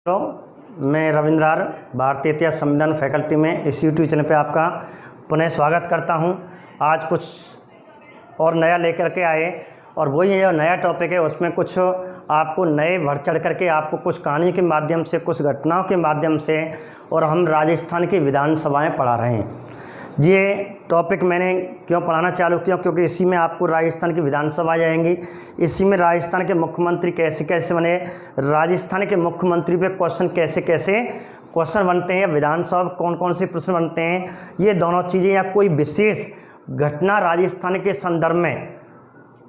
मैं रविंद्र आर भारतीय इतिहास संविधान फैकल्टी में इस यूट्यूब चैनल पे आपका पुनः स्वागत करता हूं। आज कुछ और नया लेकर के आए और वही ये नया टॉपिक है, उसमें कुछ आपको नए बढ़ चढ़ करके आपको कुछ कहानी के माध्यम से, कुछ घटनाओं के माध्यम से, और हम राजस्थान की विधानसभाएं पढ़ा रहे हैं। ये टॉपिक मैंने क्यों पढ़ाना चालू किया, क्योंकि इसी में आपको राजस्थान की विधानसभा आएंगी, इसी में राजस्थान के मुख्यमंत्री कैसे कैसे बने, राजस्थान के मुख्यमंत्री पे क्वेश्चन कैसे कैसे क्वेश्चन बनते हैं, विधानसभा कौन कौन से प्रश्न बनते हैं, ये दोनों चीज़ें या कोई विशेष घटना राजस्थान के संदर्भ में,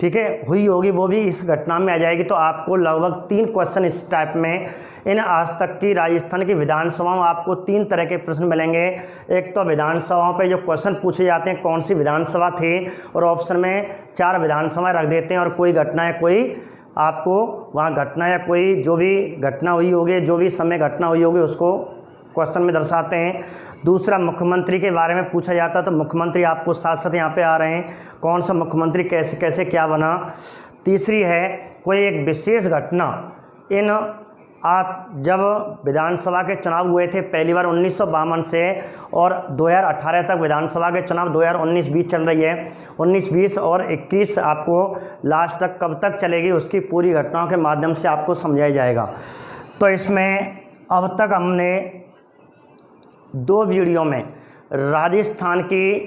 ठीक है, हुई होगी, वो भी इस घटना में आ जाएगी। तो आपको लगभग 3 क्वेश्चन इस टाइप में इन आज तक की राजस्थान की विधानसभाओं में आपको 3 तरह के प्रश्न मिलेंगे। एक तो विधानसभाओं पे जो क्वेश्चन पूछे जाते हैं कौन सी विधानसभा थी, और ऑप्शन में 4 विधानसभाएं रख देते हैं, और कोई घटना है, कोई आपको वहाँ घटना या कोई जो भी घटना हुई होगी, जो भी समय घटना हुई होगी, उसको क्वेश्चन में दर्शाते हैं। दूसरा, मुख्यमंत्री के बारे में पूछा जाता है, तो मुख्यमंत्री आपको साथ साथ यहाँ पे आ रहे हैं, कौन सा मुख्यमंत्री कैसे कैसे क्या बना। तीसरी है कोई एक विशेष घटना, इन जब विधानसभा के चुनाव हुए थे पहली बार 1952 से और 2018 तक विधानसभा के चुनाव 2019-20 चल रही है, 19-20 और 21 आपको लास्ट तक कब तक चलेगी उसकी पूरी घटनाओं के माध्यम से आपको समझाया जाएगा। तो इसमें अब तक हमने 2 वीडियो में राजस्थान की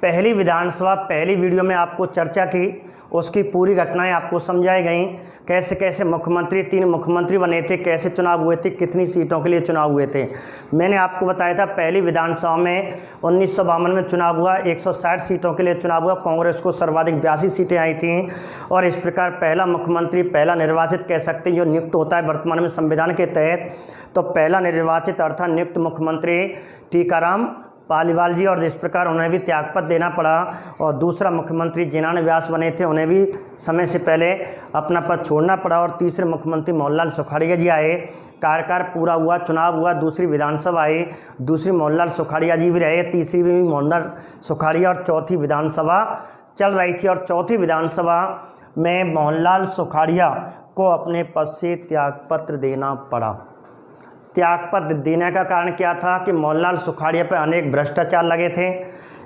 पहली विधानसभा पहली वीडियो में आपको चर्चा की, उसकी पूरी घटनाएं आपको समझाई गई, कैसे कैसे मुख्यमंत्री 3 मुख्यमंत्री बने थे, कैसे चुनाव हुए थे, कितनी सीटों के लिए चुनाव हुए थे। मैंने आपको बताया था पहली विधानसभा में 1952 में चुनाव हुआ, 160 सीटों के लिए चुनाव हुआ, कांग्रेस को सर्वाधिक 82 सीटें आई थीं, और इस प्रकार पहला मुख्यमंत्री, पहला निर्वाचित कह सकते हैं, जो नियुक्त होता है वर्तमान में संविधान के तहत, तो पहला निर्वाचित अर्थात नियुक्त मुख्यमंत्री टीकाराम पालीवाल जी, और इस प्रकार उन्हें भी त्यागपत्र देना पड़ा। और दूसरा मुख्यमंत्री जिनान व्यास बने थे, उन्हें भी समय से पहले अपना पद छोड़ना पड़ा। और तीसरे मुख्यमंत्री मोहनलाल सुखाड़िया जी आए, कार्यकाल पूरा हुआ, चुनाव हुआ, दूसरी विधानसभा आई, दूसरी मोहनलाल सुखाड़िया जी भी रहे, तीसरी भी मोहनलाल सुखाड़िया, और चौथी विधानसभा चल रही थी। और चौथी विधानसभा में मोहनलाल सुखाड़िया को अपने पद से त्यागपत्र देना पड़ा। त्यागपत्र देने का कारण क्या था कि मोहनलाल सुखाड़िया पर अनेक भ्रष्टाचार लगे थे।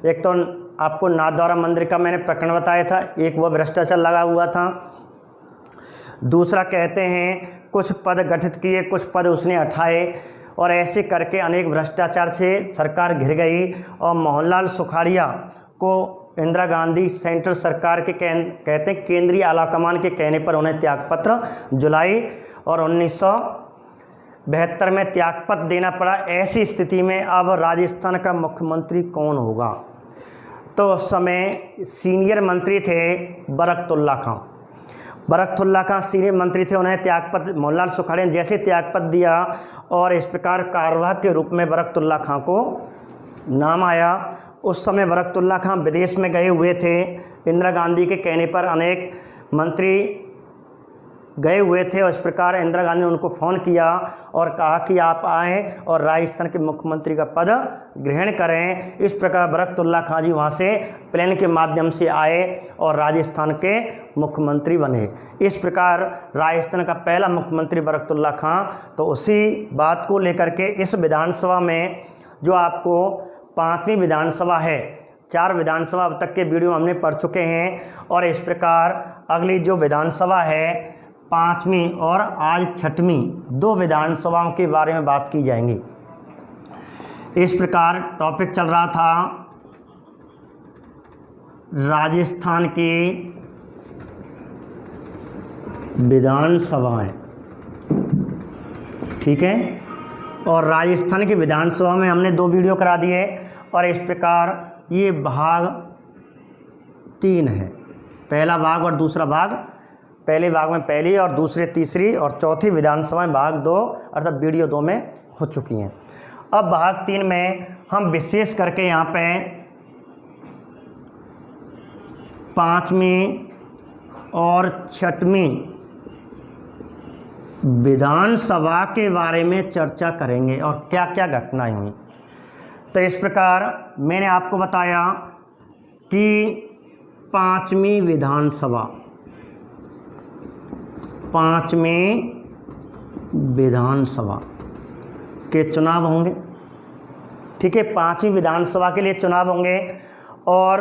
एक तो आपको नाथद्वारा मंदिर का मैंने प्रकरण बताया था, एक वो भ्रष्टाचार लगा हुआ था। दूसरा कहते हैं कुछ पद गठित किए, कुछ पद उसने हटाए, और ऐसे करके अनेक भ्रष्टाचार से सरकार घिर गई। और मोहनलाल सुखाड़िया को इंदिरा गांधी सेंट्रल सरकार के कहते हैं केंद्रीय आलाकमान के कहने पर उन्हें त्यागपत्र जुलाई और 1972 में त्यागपत्र देना पड़ा। ऐसी स्थिति में अब राजस्थान का मुख्यमंत्री कौन होगा, तो उस समय सीनियर मंत्री थे बरकतुल्ला खां। बरकतुल्ला खां सीनियर मंत्री थे, उन्हें त्यागपत्र मोहनलाल सुखाड़िया ने जैसे त्यागपत्र दिया, और इस प्रकार कार्यवाहक के रूप में बरकतुल्ला खां को नाम आया। उस समय बरकतुल्ला खां विदेश में गए हुए थे, इंदिरा गांधी के कहने पर अनेक मंत्री गए हुए थे, और इस प्रकार इंदिरा गांधी ने उनको फ़ोन किया और कहा कि आप आएँ और राजस्थान के मुख्यमंत्री का पद ग्रहण करें। इस प्रकार बरकतुल्ला खां जी वहाँ से प्लेन के माध्यम से आए और राजस्थान के मुख्यमंत्री बने। इस प्रकार राजस्थान का पहला मुख्यमंत्री बरकतुल्ला खां। तो उसी बात को लेकर के इस विधानसभा में जो आपको 5वीं विधानसभा है, 4 विधानसभा अब तक के वीडियो हमने पढ़ चुके हैं, और इस प्रकार अगली जो विधानसभा है 5वीं और आज 6वीं 2 विधानसभाओं के बारे में बात की जाएंगी। इस प्रकार टॉपिक चल रहा था राजस्थान की विधानसभाएं, ठीक है, और राजस्थान की विधानसभा में हमने 2 वीडियो करा दिए। और इस प्रकार ये भाग 3 है, पहला भाग और दूसरा भाग, पहले भाग में पहली और दूसरे तीसरी और चौथी विधानसभा भाग 2 अर्थात वीडियो 2 में हो चुकी हैं। अब भाग 3 में हम विशेष करके यहाँ पे 5वीं और 6वीं विधानसभा के बारे में चर्चा करेंगे और क्या क्या घटनाएं हुई। तो इस प्रकार मैंने आपको बताया कि 5वीं विधानसभा 5वीं विधानसभा के चुनाव होंगे। ठीक है, 5वीं विधानसभा के लिए चुनाव होंगे और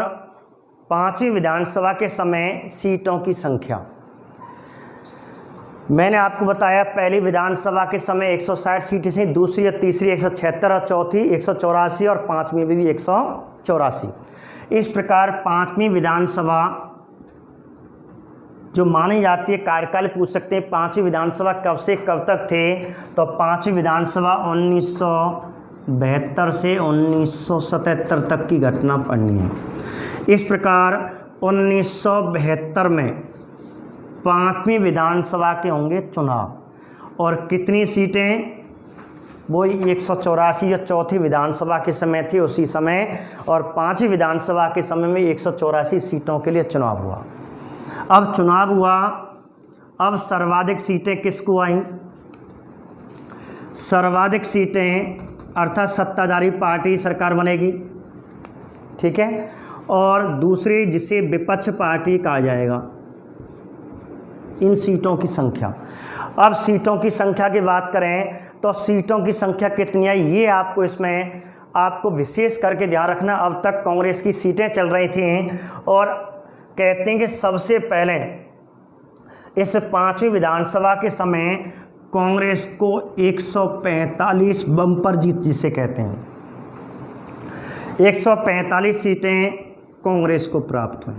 5वीं विधानसभा के समय सीटों की संख्या मैंने आपको बताया, पहली विधानसभा के समय 160 सीटें थी, दूसरी और तीसरी 176 और चौथी 184 और 5वीं में भी 184। इस प्रकार 5वीं विधानसभा जो मानी जाती है, कार्यकाल पूछ सकते हैं 5वीं विधानसभा कब से कब तक थे, तो 5वीं विधानसभा 1972 से 1977 तक की घटना पढ़नी है। इस प्रकार 1972 में 5वीं विधानसभा के होंगे चुनाव और कितनी सीटें, वो 184 जो चौथी विधानसभा के समय थी उसी समय, और 5वीं विधानसभा के समय में 184 सीटों के लिए चुनाव हुआ। अब चुनाव हुआ, अब सर्वाधिक सीटें किसको आई? सर्वाधिक सीटें अर्थात सत्ताधारी पार्टी सरकार बनेगी। ठीक है, और दूसरी जिसे विपक्ष पार्टी कहा जाएगा। इन सीटों की संख्या, अब सीटों की संख्या की बात करें तो सीटों की संख्या कितनी है ये आपको इसमें आपको विशेष करके ध्यान रखना। अब तक कांग्रेस की सीटें चल रही थी और कहते हैं कि सबसे पहले इस 5वीं विधानसभा के समय कांग्रेस को 145 बम्पर जीत जिसे कहते हैं, 145 सीटें कांग्रेस को प्राप्त हुई।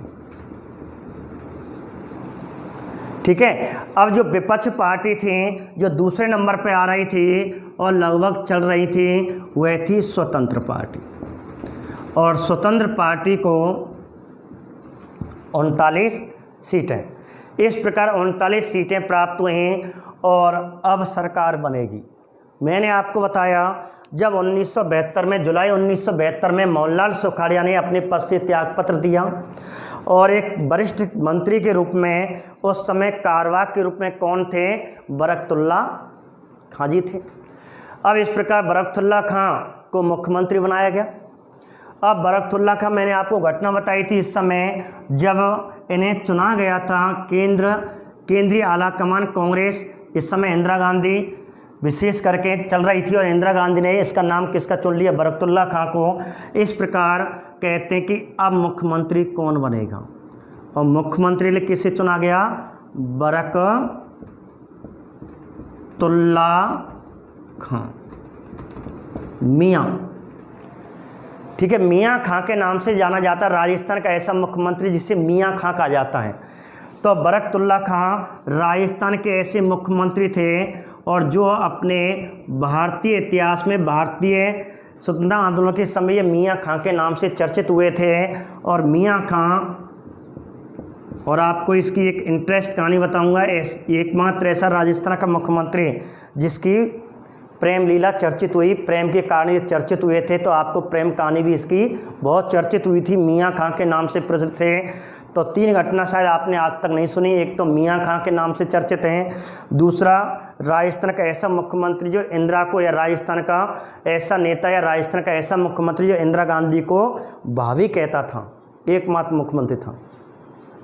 ठीक है, अब जो विपक्ष पार्टी थी जो दूसरे नंबर पे आ रही थी और लगभग चल रही थी वह थी स्वतंत्र पार्टी, और स्वतंत्र पार्टी को 39 सीटें। इस प्रकार 39 सीटें प्राप्त हुई और अब सरकार बनेगी। मैंने आपको बताया जब 1972 में जुलाई 1972 में मोहनलाल सुखाड़िया ने अपने पद से त्यागपत्र दिया और एक वरिष्ठ मंत्री के रूप में उस समय कार्यवाहक के रूप में कौन थे? बरकतुल्ला खां जी थे। अब इस प्रकार बरकतुल्ला खां को मुख्यमंत्री बनाया गया। अब बरकतुल्ला खां, मैंने आपको घटना बताई थी इस समय जब इन्हें चुना गया था केंद्रीय आला कमान कांग्रेस, इस समय इंदिरा गांधी विशेष करके चल रही थी और इंदिरा गांधी ने इसका नाम किसका चुन लिया? बरकतुल्ला खां को। इस प्रकार कहते हैं कि अब मुख्यमंत्री कौन बनेगा, और मुख्यमंत्री लिए किसे चुना गया? बरकतुल्ला खां, मियाँ। ठीक है, मियाँ खां के नाम से जाना जाता है राजस्थान का ऐसा मुख्यमंत्री जिसे मियाँ खां कहा जाता है। तो बरकतुल्ला खां राजस्थान के ऐसे मुख्यमंत्री थे और जो अपने भारतीय इतिहास में भारतीय स्वतंत्रता आंदोलन के समय मियाँ खां के नाम से चर्चित हुए थे। और मियाँ खां, और आपको इसकी एक इंटरेस्ट कहानी बताऊंगा, एकमात्र ऐसा राजस्थान का मुख्यमंत्री जिसकी प्रेम लीला चर्चित हुई, प्रेम के कहानी चर्चित हुए थे, तो आपको प्रेम कहानी भी इसकी बहुत चर्चित हुई थी, मियाँ खां के नाम से प्रसिद्ध थे। तो 3 घटना शायद आपने आज तक नहीं सुनी। एक तो मियाँ खां के नाम से चर्चित हैं, दूसरा राजस्थान का ऐसा मुख्यमंत्री जो इंदिरा को, या राजस्थान का ऐसा नेता या राजस्थान का ऐसा मुख्यमंत्री जो इंदिरा गांधी को भाभी कहता था, एकमात्र मुख्यमंत्री था,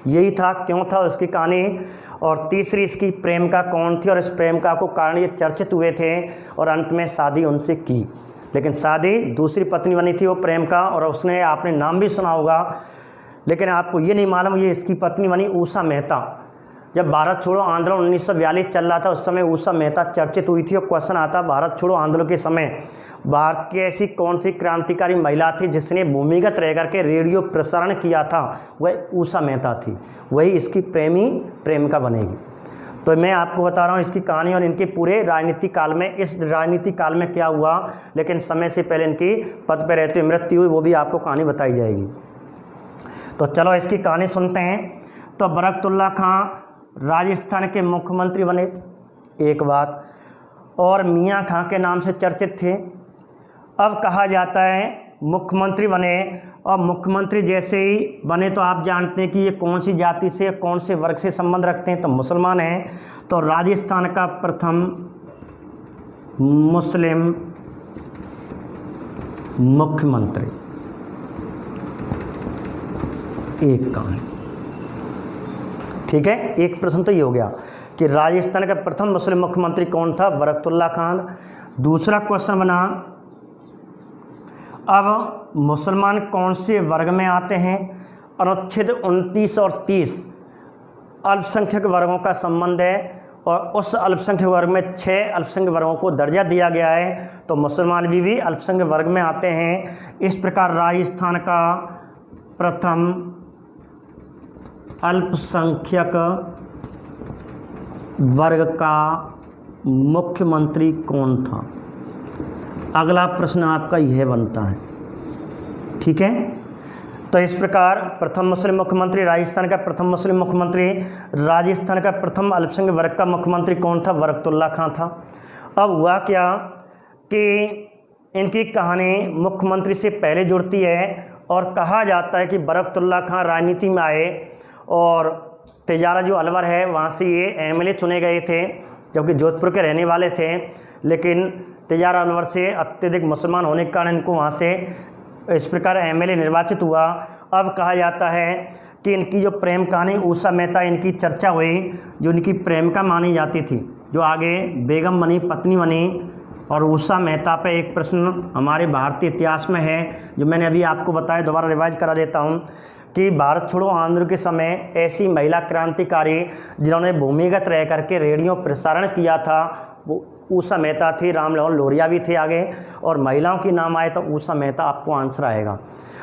यही था, क्यों था उसकी कहानी। और तीसरी इसकी प्रेमिका कौन थी और इस प्रेमिका को कारण ये चर्चित हुए थे और अंत में शादी उनसे की, लेकिन शादी दूसरी पत्नी बनी थी वो प्रेमिका, और उसने आपने नाम भी सुना होगा लेकिन आपको ये नहीं मालूम ये इसकी पत्नी बनी उषा मेहता। जब भारत छोड़ो आंदोलन 1942 चल रहा था उस समय उषा मेहता चर्चित हुई थी। और क्वेश्चन आता भारत छोड़ो आंदोलन के समय भारत की ऐसी कौन सी क्रांतिकारी महिला थी जिसने भूमिगत रह करके रेडियो प्रसारण किया था? वह उषा मेहता थी, वही इसकी प्रेमिका बनेगी। तो मैं आपको बता रहा हूँ इसकी कहानी और इनके पूरे राजनीतिक काल में, इस राजनीतिक काल में क्या हुआ, लेकिन समय से पहले इनकी पद पर रहते हुए मृत्यु हुई, वो भी आपको कहानी बताई जाएगी। तो चलो इसकी कहानी सुनते हैं। तो बरकतुल्ला खां राजस्थान के मुख्यमंत्री बने, एक बात, और मियाँ खां के नाम से चर्चित थे। अब कहा जाता है मुख्यमंत्री बने, और मुख्यमंत्री जैसे ही बने तो आप जानते हैं कि ये कौन सी जाति से, कौन से वर्ग से संबंध रखते हैं, तो मुसलमान हैं। तो राजस्थान का प्रथम मुस्लिम मुख्यमंत्री, एक कहानी। ठीक है, एक प्रश्न तो ये हो गया कि राजस्थान का प्रथम मुस्लिम मुख्यमंत्री कौन था? बरकतुल्लाह खान। दूसरा क्वेश्चन बना, अब मुसलमान कौन से वर्ग में आते हैं? अनुच्छेद 29 और 30 अल्पसंख्यक वर्गों का संबंध है और उस अल्पसंख्यक वर्ग में 6 अल्पसंख्यक वर्गों को दर्जा दिया गया है, तो मुसलमान भी अल्पसंख्यक वर्ग में आते हैं। इस प्रकार राजस्थान का प्रथम अल्पसंख्यक वर्ग का मुख्यमंत्री कौन था? अगला प्रश्न आपका यह बनता है, ठीक है। तो इस प्रकार प्रथम मुस्लिम मुख्यमंत्री, राजस्थान का प्रथम मुस्लिम मुख्यमंत्री, राजस्थान का प्रथम अल्पसंख्यक वर्ग का मुख्यमंत्री कौन था? बरकतुल्लाह खान था। अब हुआ क्या कि इनकी कहानी मुख्यमंत्री से पहले जुड़ती है और कहा जाता है कि बरकतुल्लाह खान राजनीति में आए और तिजारा जो अलवर है वहाँ से ये एमएलए चुने गए थे, जबकि जोधपुर के रहने वाले थे, लेकिन तिजारा अलवर से अत्यधिक मुसलमान होने के कारण इनको वहाँ से इस प्रकार एमएलए निर्वाचित हुआ। अब कहा जाता है कि इनकी जो प्रेम कहानी उषा मेहता, इनकी चर्चा हुई, जो इनकी प्रेमिका मानी जाती थी, जो आगे बेगम बनी, पत्नी बनी। और उषा मेहता पे एक प्रश्न हमारे भारतीय इतिहास में है जो मैंने अभी आपको बताया, दोबारा रिवाइज करा देता हूँ कि भारत छोड़ो आंदोलन के समय ऐसी महिला क्रांतिकारी जिन्होंने भूमिगत रह करके रेडियो प्रसारण किया था वो उषा मेहता थी। रामलाल लोरिया भी थे आगे, और महिलाओं की नाम आए तो उषा मेहता आपको आंसर आएगा।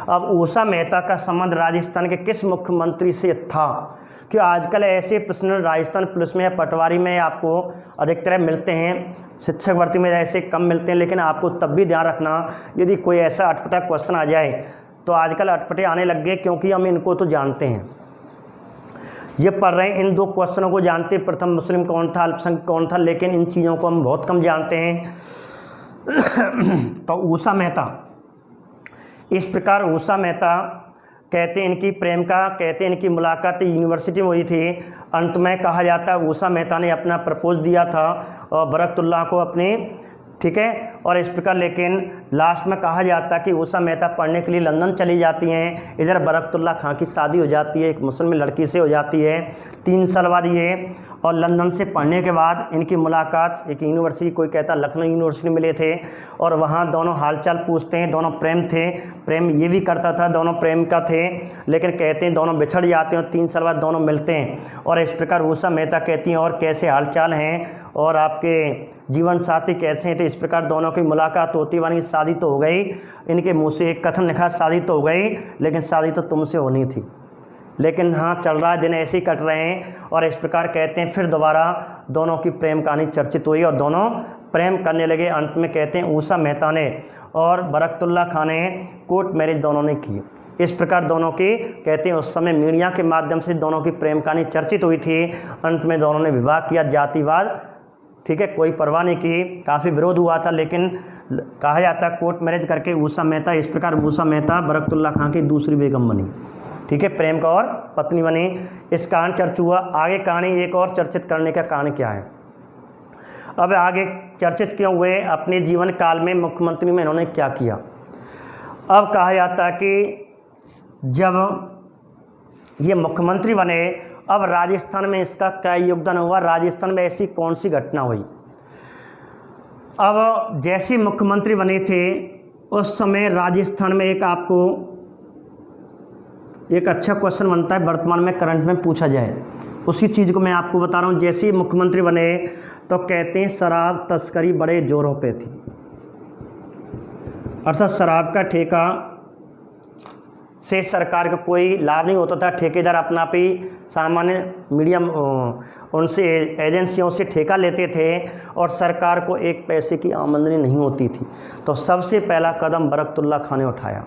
अब उषा मेहता का संबंध राजस्थान के किस मुख्यमंत्री से था? कि आजकल ऐसे प्रश्न राजस्थान पुलिस में या पटवारी में आपको अधिकतर मिलते हैं, शिक्षक भर्ती में ऐसे कम मिलते हैं, लेकिन आपको तब भी ध्यान रखना यदि कोई ऐसा अटपटा क्वेश्चन आ जाए, तो आजकल अटपटे आने लग गए क्योंकि हम इनको तो जानते हैं, ये पढ़ रहे हैं, इन 2 क्वेश्चनों को जानते हैं, प्रथम मुस्लिम कौन था, अल्पसंख्यक कौन था, लेकिन इन चीज़ों को हम बहुत कम जानते हैं। तो उषा मेहता, इस प्रकार उषा मेहता कहते हैं इनकी प्रेम का, कहते हैं इनकी मुलाकात यूनिवर्सिटी में हुई थी। अंत में कहा जाता है उषा मेहता ने अपना प्रपोज दिया था और बरकतुल्लाह को अपनी, ठीक है। और इस प्रकार लेकिन लास्ट में कहा जाता है कि उषा मेहता पढ़ने के लिए लंदन चली जाती हैं, इधर बरकतुल्लाह खान की शादी हो जाती है, एक मुस्लिम लड़की से हो जाती है 3 साल बाद ये। और लंदन से पढ़ने के बाद इनकी मुलाकात एक यूनिवर्सिटी, कोई कहता लखनऊ यूनिवर्सिटी मिले थे, और वहाँ दोनों हालचाल पूछते हैं, दोनों प्रेम थे, प्रेम ये भी करता था, दोनों प्रेमिका थे, लेकिन कहते हैं दोनों बिछड़ जाते हैं और 3 साल बाद दोनों मिलते हैं। और इस प्रकार उषा मेहता कहती हैं और कैसे हालचाल हैं और आपके जीवन साथी कैसे हैं, तो इस प्रकार दोनों की मुलाकात होती बनी, शादी तो हो गई। इनके मुँह से एक कथन लिखा, शादी तो हो गई लेकिन शादी तो तुमसे होनी थी, लेकिन हाँ चल रहा है, दिन ऐसे ही कट रहे हैं। और इस प्रकार कहते हैं फिर दोबारा दोनों की प्रेम कहानी चर्चित हुई और दोनों प्रेम करने लगे। अंत में कहते हैं उषा मेहता ने और बरकतुल्लाह खान ने कोर्ट मैरिज दोनों ने की। इस प्रकार दोनों की, कहते हैं उस समय मीडिया के माध्यम से दोनों की प्रेम कहानी चर्चित हुई थी। अंत में दोनों ने विवाह किया, जातिवाद, ठीक है, कोई परवाह नहीं की, काफ़ी विरोध हुआ था, लेकिन कहा जाता है कोर्ट मैरिज करके उषा मेहता, इस प्रकार उषा मेहता बरकतुल्लाह खान की दूसरी बेगम बनी, ठीक है, प्रेम का और पत्नी बनी। इस कारण चर्चा हुआ। आगे कहानी एक और चर्चित करने का कारण क्या है? अब आगे चर्चित क्यों हुए? अपने जीवन काल में मुख्यमंत्री में इन्होंने क्या किया? अब कहा जाता है कि जब ये मुख्यमंत्री बने, अब राजस्थान में इसका क्या योगदान हुआ, राजस्थान में ऐसी कौन सी घटना हुई? अब जैसे मुख्यमंत्री बने थे उस समय राजस्थान में एक आपको एक अच्छा क्वेश्चन बनता है, वर्तमान में करंट में पूछा जाए, उसी चीज़ को मैं आपको बता रहा हूँ। जैसे ही मुख्यमंत्री बने तो कहते हैं शराब तस्करी बड़े जोरों पे थी, अर्थात शराब का ठेका से सरकार को कोई लाभ नहीं होता था। ठेकेदार अपना पे सामान्य मीडियम उनसे एजेंसियों से ठेका लेते थे और सरकार को 1 पैसे की आमदनी नहीं होती थी। तो सबसे पहला कदम बरकतुल्लाह खान ने उठाया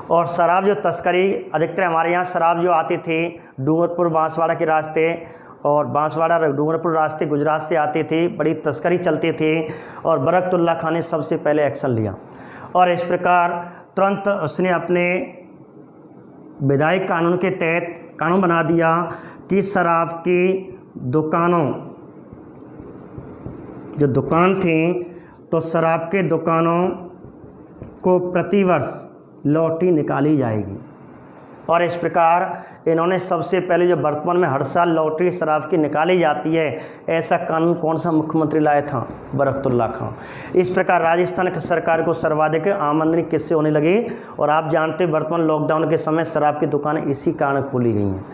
और शराब जो तस्करी, अधिकतर हमारे यहाँ शराब जो आती थी डूंगरपुर बांसवाड़ा के रास्ते, और बांसवाड़ा डूंगरपुर रास्ते गुजरात से आती थी, बड़ी तस्करी चलती थी और बरकतुल्लाह खान ने सबसे पहले एक्शन लिया। और इस प्रकार तुरंत उसने अपने विधायक कानून के तहत कानून बना दिया कि शराब की दुकानों, जो दुकान थी, तो शराब के दुकानों को प्रतिवर्ष लॉटरी निकाली जाएगी। और इस प्रकार इन्होंने सबसे पहले जो वर्तमान में हर साल लॉटरी शराब की निकाली जाती है, ऐसा कानून कौन सा मुख्यमंत्री लाया था? बरकतुल्ला खां। इस प्रकार राजस्थान की सरकार को सर्वाधिक आमदनी किससे होने लगी? और आप जानते हैं वर्तमान लॉकडाउन के समय शराब की दुकानें इसी कारण खोली गई हैं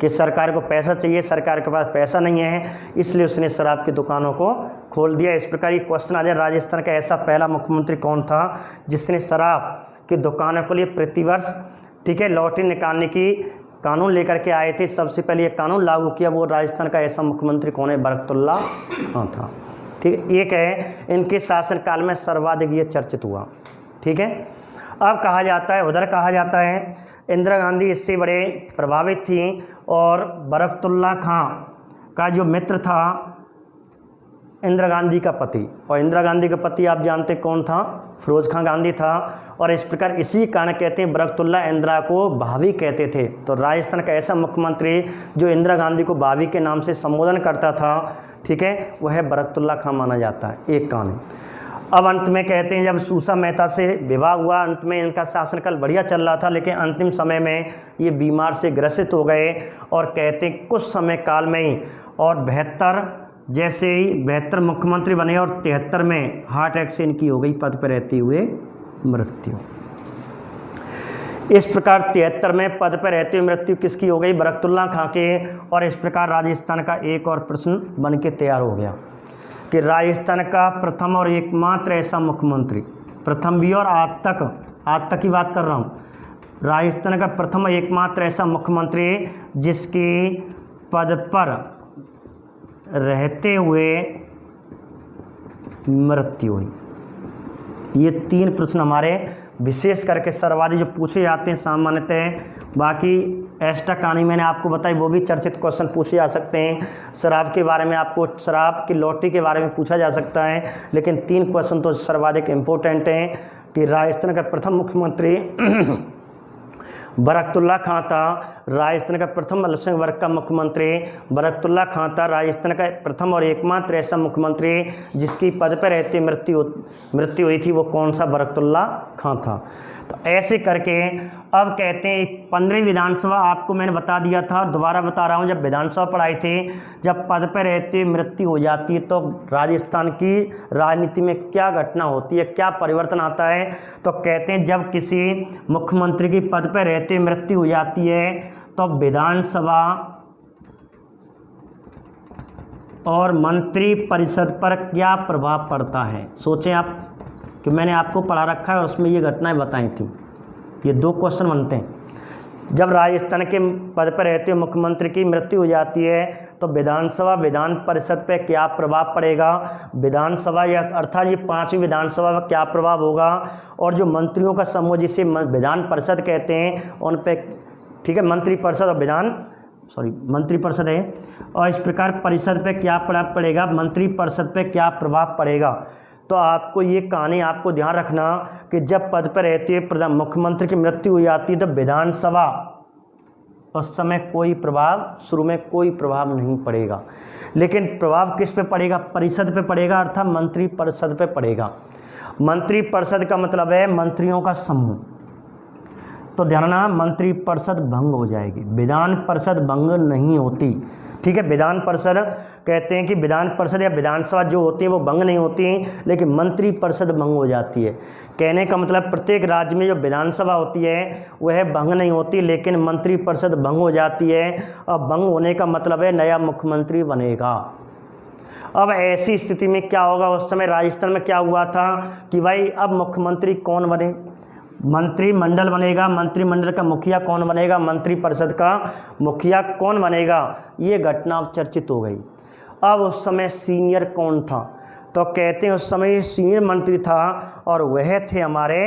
कि सरकार को पैसा चाहिए, सरकार के पास पैसा नहीं है, इसलिए उसने शराब की दुकानों को खोल दिया। इस प्रकार ये क्वेश्चन आ जाए, राजस्थान का ऐसा पहला मुख्यमंत्री कौन था जिसने शराब की दुकानों के लिए प्रतिवर्ष लॉटरी निकालने की कानून लेकर के आए थे? सबसे पहले ये कानून लागू किया वो राजस्थान का ऐसा मुख्यमंत्री कौन है? बरकतुल्ला खां था। ठीक है, एक है इनके शासनकाल में सर्वाधिक ये चर्चित हुआ। ठीक है, अब कहा जाता है, उधर कहा जाता है इंदिरा गांधी इससे बड़े प्रभावित थी और बरकतुल्ला खां का जो मित्र था इंदिरा गांधी का पति, और इंदिरा गांधी का पति आप जानते कौन था? फिरोज खां गांधी था। और इस प्रकार इसी कारण कहते हैं बरकतुल्ला इंदिरा को भाभी कहते थे। तो राजस्थान का ऐसा मुख्यमंत्री जो इंदिरा गांधी को भाभी के नाम से संबोधन करता था, ठीक है, वह बरकतुल्ला खां माना जाता है। एक कानून। अब अंत में कहते हैं जब सूसा मेहता से विवाह हुआ, अंत में इनका शासनकाल बढ़िया चल रहा था, लेकिन अंतिम समय में ये बीमार से ग्रसित हो गए और कहते हैं कुछ समय काल में ही और 72 मुख्यमंत्री बने और 73 में हार्ट अटैक से इनकी हो गई पद पर रहते हुए मृत्यु। इस प्रकार 73 में पद पर रहते हुए मृत्यु किसकी हो गई? बरकतुल्ला खां के। और इस प्रकार राजस्थान का एक और प्रश्न बन के तैयार हो गया कि राजस्थान का प्रथम और एकमात्र ऐसा मुख्यमंत्री, प्रथम भी और आज तक की बात कर रहा हूँ, राजस्थान का प्रथम और एकमात्र ऐसा मुख्यमंत्री जिसकी पद पर रहते हुए मृत्यु हुई। ये 3 प्रश्न हमारे विशेष करके सर्वाधिक जो पूछे जाते हैं सामान्यतः, बाकी एक्स्ट्रा कहानी मैंने आपको बताई वो भी चर्चित क्वेश्चन पूछे जा सकते हैं। शराब के बारे में आपको शराब की लॉटरी के बारे में पूछा जा सकता है, लेकिन 3 क्वेश्चन तो सर्वाधिक इम्पोर्टेंट हैं कि राजस्थान का प्रथम मुख्यमंत्री बरकतुल्ला खां था, राजस्थान का प्रथम अल्पसंख्यक वर्ग का मुख्यमंत्री बरकतुल्ला खां था, राजस्थान का प्रथम और एकमात्र ऐसा मुख्यमंत्री जिसकी पद पर रहते मृत्यु हुई थी वो कौन सा? बरकतुल्ला खां था। तो ऐसे करके अब कहते हैं 15वीं विधानसभा आपको मैंने बता दिया था, दोबारा बता रहा हूँ, जब विधानसभा पढ़ाई थी, जब पद पर रहते मृत्यु हो जाती है तो राजस्थान की राजनीति में क्या घटना होती है, क्या परिवर्तन आता है? तो कहते हैं जब किसी मुख्यमंत्री की पद पर रहते मृत्यु हो जाती है तो विधानसभा और मंत्री परिषद पर क्या प्रभाव पड़ता है? सोचें आप कि मैंने आपको पढ़ा रखा है और उसमें ये घटनाएं बताई थी। ये 2 क्वेश्चन बनते हैं। जब राजस्थान के पद पर रहते हुए मुख्यमंत्री की मृत्यु हो जाती है तो विधानसभा विधान परिषद पर क्या प्रभाव पड़ेगा? विधानसभा या अर्थात ये 5वीं विधानसभा पर क्या प्रभाव होगा? और जो मंत्रियों का समूह जिसे विधान परिषद कहते हैं उन पर, ठीक है, मंत्री परिषद है, और इस प्रकार परिषद पे क्या प्रभाव पड़ेगा, मंत्री परिषद पे क्या प्रभाव पड़ेगा? तो आपको ये कहानी आपको ध्यान रखना कि जब पद पर रहते हुए मुख्यमंत्री की मृत्यु हो जाती है तो विधानसभा उस समय शुरू में कोई प्रभाव नहीं पड़ेगा, लेकिन प्रभाव किस पे पड़ेगा? परिषद पे पड़ेगा, अर्थात मंत्री परिषद पे पड़ेगा। मंत्री परिषद का मतलब है मंत्रियों का समूह। तो ध्यान रखना, मंत्री परिषद भंग हो जाएगी, विधान परिषद भंग नहीं होती। ठीक है, विधान परिषद कहते हैं कि विधान परिषद या विधानसभा जो होती है वो भंग नहीं होती, लेकिन मंत्री परिषद भंग हो जाती है। कहने का मतलब प्रत्येक राज्य में जो विधानसभा होती है वह भंग नहीं होती, लेकिन मंत्री परिषद भंग हो जाती है। और भंग होने का मतलब है नया मुख्यमंत्री बनेगा। अब ऐसी स्थिति में क्या होगा? उस समय राजस्थान में क्या हुआ था कि भाई अब मुख्यमंत्री कौन बने? मंत्रिमंडल बनेगा, मंत्रिमंडल का मुखिया कौन बनेगा, मंत्री परिषद का मुखिया कौन बनेगा, ये घटना चर्चित हो गई। अब उस समय सीनियर कौन था? तो कहते हैं उस समय सीनियर मंत्री था और वह थे हमारे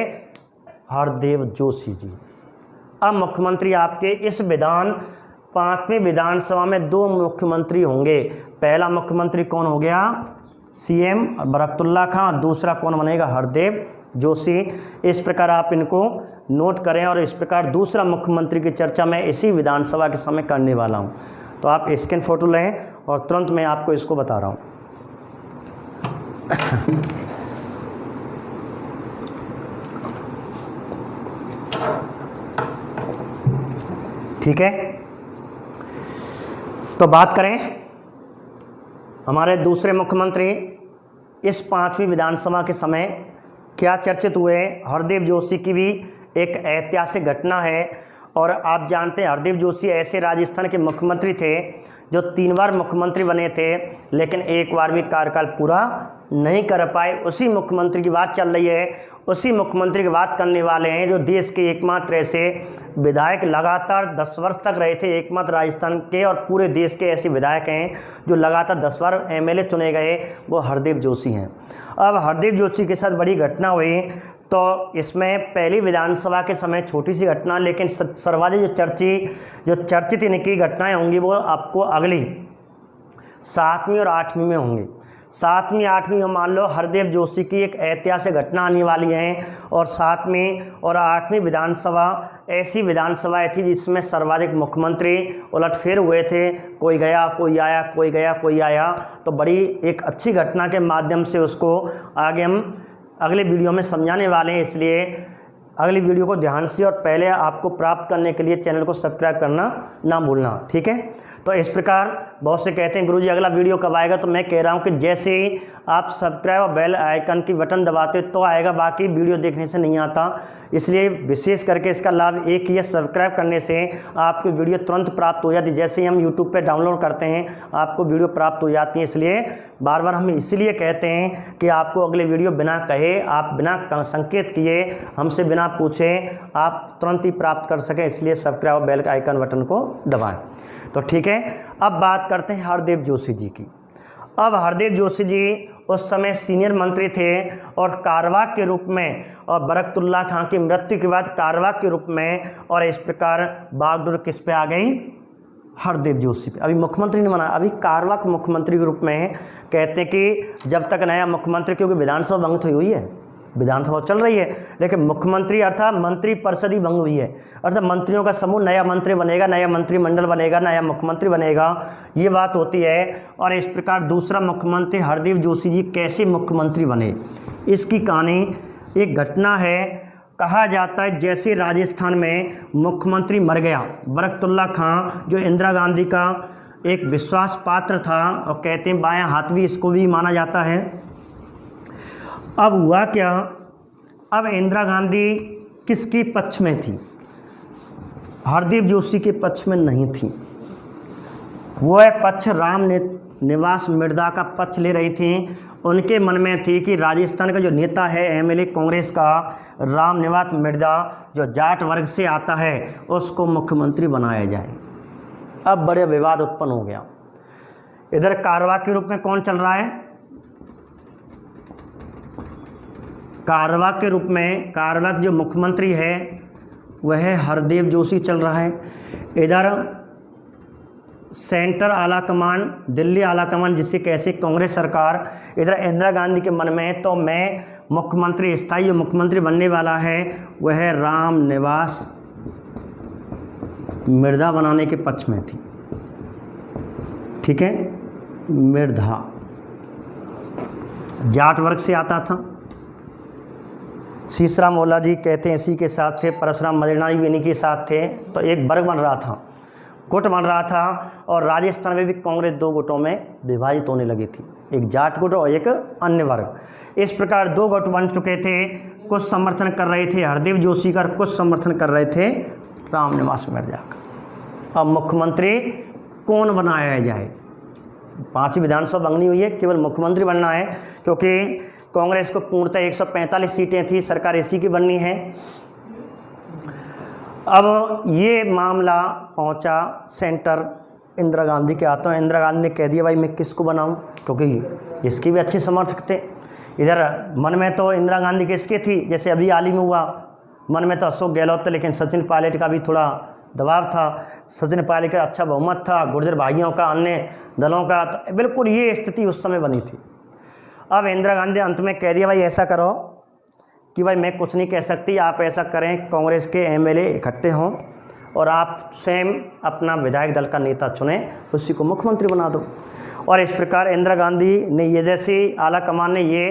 हरदेव जोशी जी। अब मुख्यमंत्री आपके इस 5वीं विधानसभा में 2 मुख्यमंत्री होंगे। पहला मुख्यमंत्री कौन हो गया? सीएम बरकतुल्ला खां, दूसरा कौन बनेगा? हरदेव जोशी। इस प्रकार आप इनको नोट करें और इस प्रकार दूसरा मुख्यमंत्री की चर्चा मैं इसी विधानसभा के समय करने वाला हूं। तो आप स्कैन फोटो लें और तुरंत मैं आपको इसको बता रहा हूं। ठीक है। तो बात करें हमारे दूसरे मुख्यमंत्री इस 5वीं विधानसभा के समय क्या चर्चित हुए। हरदीप जोशी की भी एक ऐतिहासिक घटना है। और आप जानते हैं हरदीप जोशी ऐसे राजस्थान के मुख्यमंत्री थे जो 3 बार मुख्यमंत्री बने थे, लेकिन एक बार भी कार्यकाल पूरा नहीं कर पाए। उसी मुख्यमंत्री की बात चल रही है, उसी मुख्यमंत्री की बात करने वाले हैं जो देश के एकमात्र ऐसे विधायक लगातार 10 वर्ष तक रहे थे, एकमात्र राजस्थान के और पूरे देश के ऐसे विधायक हैं जो लगातार 10 बार एमएलए चुने गए, वो हरदीप जोशी हैं। अब हरदीप जोशी के साथ बड़ी घटना हुई। तो इसमें पहली विधानसभा के समय छोटी सी घटना, लेकिन सर्वाधिक जो चर्चित इनकी घटनाएं होंगी वो आपको अगली 7वीं और 8वीं में होंगी। 7वीं 8वीं में मान लो हरदीप जोशी की एक ऐतिहासिक घटना आने वाली है। और 7वीं और 8वीं विधानसभा ऐसी विधानसभाएं थी जिसमें सर्वाधिक मुख्यमंत्री उलटफेर हुए थे, कोई गया कोई आया, कोई गया कोई आया। तो बड़ी एक अच्छी घटना के माध्यम से उसको आगे हम अगले वीडियो में समझाने वाले हैं, इसलिए अगली वीडियो को ध्यान से और पहले आपको प्राप्त करने के लिए चैनल को सब्सक्राइब करना ना भूलना, ठीक है। तो इस प्रकार बहुत से कहते हैं गुरुजी अगला वीडियो कब आएगा, तो मैं कह रहा हूं कि जैसे ही आप सब्सक्राइब और बेल आइकन की बटन दबाते तो आएगा, बाकी वीडियो देखने से नहीं आता। इसलिए विशेष करके इसका लाभ एक ही है, सब्सक्राइब करने से आपको वीडियो तुरंत प्राप्त हो जाती है। जैसे ही हम यूट्यूब पर डाउनलोड करते हैं आपको वीडियो प्राप्त हो जाती है। इसलिए बार बार हम इसलिए कहते हैं कि आपको अगले वीडियो बिना कहे, आप बिना संकेत किए, हमसे बिना पूछे आप तुरंत ही प्राप्त कर सकें, इसलिए सब्सक्राइब और बेल आइकन बटन को दबाएं। तो ठीक है, अब बात करते हैं हरदीप जोशी जी की। अब हरदीप जोशी जी उस समय सीनियर मंत्री थे और कारवाक के रूप में, और बरकतुल्लाह खां की मृत्यु के बाद कारवाक के रूप में, और इस प्रकार बागडोर किस पे आ गई, हरदीप जोशी पे। अभी मुख्यमंत्री नहीं बना, अभी कारवाक मुख्यमंत्री के रूप में। कहते हैं कि जब तक नया मुख्यमंत्री, क्योंकि विधानसभा भंग तो हुई है, विधानसभा चल रही है, लेकिन मुख्यमंत्री अर्थात मंत्री परिषद ही भंग हुई है, अर्थात मंत्रियों का समूह, नया मंत्री बनेगा, नया मंत्रिमंडल बनेगा, नया मुख्यमंत्री बनेगा, ये बात होती है। और इस प्रकार दूसरा मुख्यमंत्री हरदीप जोशी जी कैसे मुख्यमंत्री बने, इसकी कहानी एक घटना है। कहा जाता है जैसे राजस्थान में मुख्यमंत्री मर गया, बरकतुल्लाह खां जो इंदिरा गांधी का एक विश्वास पात्र था, और कहते हैं बायां हाथ भी इसको भी माना जाता है। अब हुआ क्या, अब इंदिरा गांधी किसके पक्ष में थी, हरदीप जोशी के पक्ष में नहीं थी। वो पक्ष राम निवास मिर्धा का पक्ष ले रही थी। उनके मन में थी कि राजस्थान का जो नेता है एमएलए कांग्रेस का राम निवास मिर्धा, जो जाट वर्ग से आता है, उसको मुख्यमंत्री बनाया जाए। अब बड़े विवाद उत्पन्न हो गया। इधर कारवाक के रूप में कौन चल रहा है, कारवाक के रूप में कारवाक जो मुख्यमंत्री है वह हरदीप जोशी चल रहा है। इधर सेंटर आला कमान, दिल्ली आला कमान जिसे कैसे कांग्रेस सरकार, इधर इंदिरा गांधी के मन में तो मैं मुख्यमंत्री, स्थायी जो मुख्यमंत्री बनने वाला है वह राम निवास मिर्धा बनाने के पक्ष में थी, ठीक है। मिर्धा जाट वर्ग से आता था। शीशराम ओला जी कहते हैं इसी के साथ थे, परशुराम मदेरनानी भी इन्हीं के साथ थे। तो एक वर्ग बन रहा था, गुट बन रहा था, और राजस्थान में भी कांग्रेस 2 गुटों में विभाजित होने लगी थी, एक जाट गुट और एक अन्य वर्ग। इस प्रकार 2 गुट बन चुके थे। कुछ समर्थन कर रहे थे हरदीप जोशी का, कुछ समर्थन कर रहे थे राम निवास मिर्धा का। अब मुख्यमंत्री कौन बनाया जाए, 5वीं विधानसभा भंग नहीं हुई है, केवल मुख्यमंत्री बनना है, क्योंकि कांग्रेस को पूर्णतः 145 सीटें थी, सरकार इसी की बननी है। अब ये मामला पहुंचा सेंटर इंदिरा गांधी के हाथों। इंदिरा गांधी ने कह दिया भाई मैं किसको बनाऊं, क्योंकि इसकी भी अच्छे समर्थक थे। इधर मन में तो इंदिरा गांधी किसके थी, जैसे अभी हाल ही में हुआ, मन में तो अशोक गहलोत थे, लेकिन सचिन पायलट का भी थोड़ा दबाव था। सचिन पायलट का अच्छा बहुमत था, गुर्जर भाइयों का, अन्य दलों का, तो बिल्कुल ये स्थिति उस समय बनी थी। अब इंदिरा गांधी अंत में कह दिया भाई ऐसा करो कि भाई मैं कुछ नहीं कह सकती, आप ऐसा करें कांग्रेस के एमएलए इकट्ठे हों और आप स्वयं अपना विधायक दल का नेता चुनें, उसी को मुख्यमंत्री बना दो। और इस प्रकार इंदिरा गांधी ने ये, जैसे आला कमान ने ये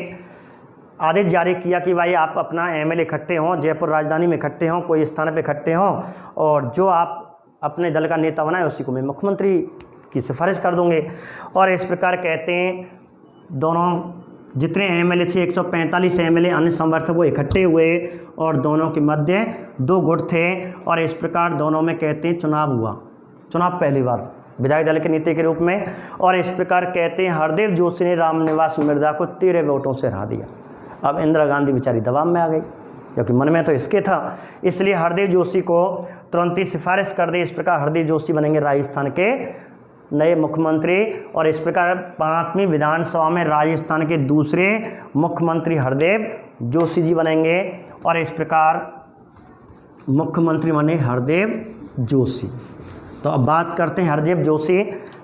आदेश जारी किया कि भाई आप अपना एमएलए इकट्ठे हों, जयपुर राजधानी में इकट्ठे हों, कोई स्थान पे इकट्ठे हों, और जो आप अपने दल का नेता बनाए उसी को मैं मुख्यमंत्री की सिफारिश कर दूंगे। और इस प्रकार कहते हैं दोनों जितने एमएलए थे 145 एमएलए अन्य समर्थक वो इकट्ठे हुए और दोनों के मध्य 2 गुट थे और इस प्रकार दोनों में कहते हैं चुनाव हुआ। चुनाव पहली बार विधायक दल के नेता के रूप में। और इस प्रकार कहते हैं हरदेव जोशी ने रामनिवास मिर्जा को 13 वोटों से हरा दिया। अब इंदिरा गांधी बेचारी दबाव में आ गई क्योंकि मन में तो इसके था, इसलिए हरदेव जोशी को तुरंत ही सिफारिश कर दी। इस प्रकार हरदेव जोशी बनेंगे राजस्थान के नए मुख्यमंत्री। और इस प्रकार 5वीं विधानसभा में राजस्थान के दूसरे मुख्यमंत्री हरदेव जोशी जी बनेंगे। और इस प्रकार मुख्यमंत्री बने हरदेव जोशी। तो अब बात करते हैं हरदेव जोशी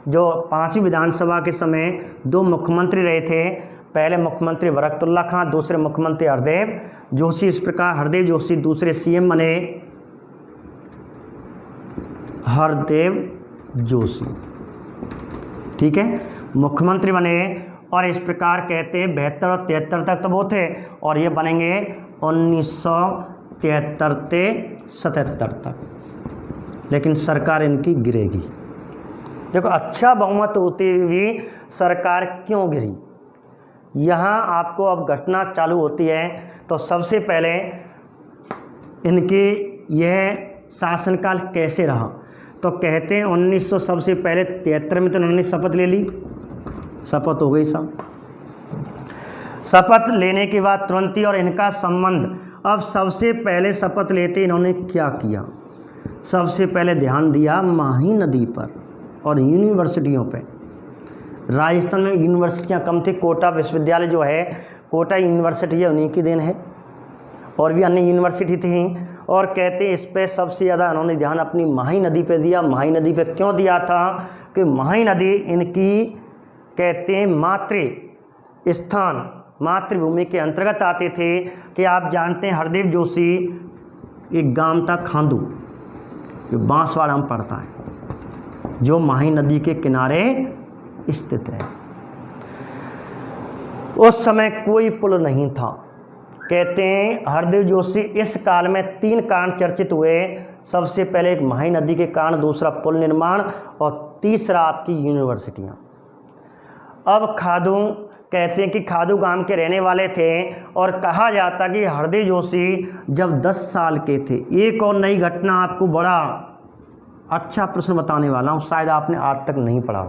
जो 5वीं विधानसभा के समय 2 मुख्यमंत्री रहे थे। पहले मुख्यमंत्री बरकतुल्ला खां, दूसरे मुख्यमंत्री हरदेव जोशी। इस प्रकार हरदेव जोशी दूसरे सीएम बने हरदेव जोशी, ठीक है, मुख्यमंत्री बने। और इस प्रकार कहते हैं 72 और 73 तक तो वो थे और ये बनेंगे 1973 से 77 तक, लेकिन सरकार इनकी गिरेगी। देखो अच्छा बहुमत होते हुए सरकार क्यों गिरी, यहाँ आपको अब घटना चालू होती है। तो सबसे पहले इनके यह शासनकाल कैसे रहा, तो कहते हैं 1900 सबसे पहले 73 में तो उन्होंने शपथ ले ली, शपथ हो गई सब। शपथ लेने के बाद तुरंत ही और इनका संबंध, अब सबसे पहले शपथ लेते इन्होंने क्या किया, सबसे पहले ध्यान दिया माही नदी पर और यूनिवर्सिटियों पे। राजस्थान में यूनिवर्सिटियाँ कम थी, कोटा विश्वविद्यालय जो है कोटा यूनिवर्सिटी है उन्हीं की देन है और भी अन्य यूनिवर्सिटी थी। और कहते हैं इस पे सबसे ज़्यादा उन्होंने ध्यान अपनी माही नदी पे दिया। माही नदी पे क्यों दिया था कि माही नदी इनकी कहते हैं मातृ स्थान मातृभूमि के अंतर्गत आते थे। कि आप जानते हैं हरदेव जोशी एक गांव था खांदू, जो बांसवाड़ा में पड़ता है, जो माही नदी के किनारे स्थित है। उस समय कोई पुल नहीं था। कहते हैं हरदेव जोशी इस काल में 3 कारण चर्चित हुए। सबसे पहले एक माही नदी के कारण, दूसरा पुल निर्माण और तीसरा आपकी यूनिवर्सिटियाँ। अब खादू कहते हैं कि खादू गांव के रहने वाले थे और कहा जाता कि हरदेव जोशी जब 10 साल के थे। एक और नई घटना आपको बड़ा अच्छा प्रश्न बताने वाला हूँ, शायद आपने आज तक नहीं पढ़ा।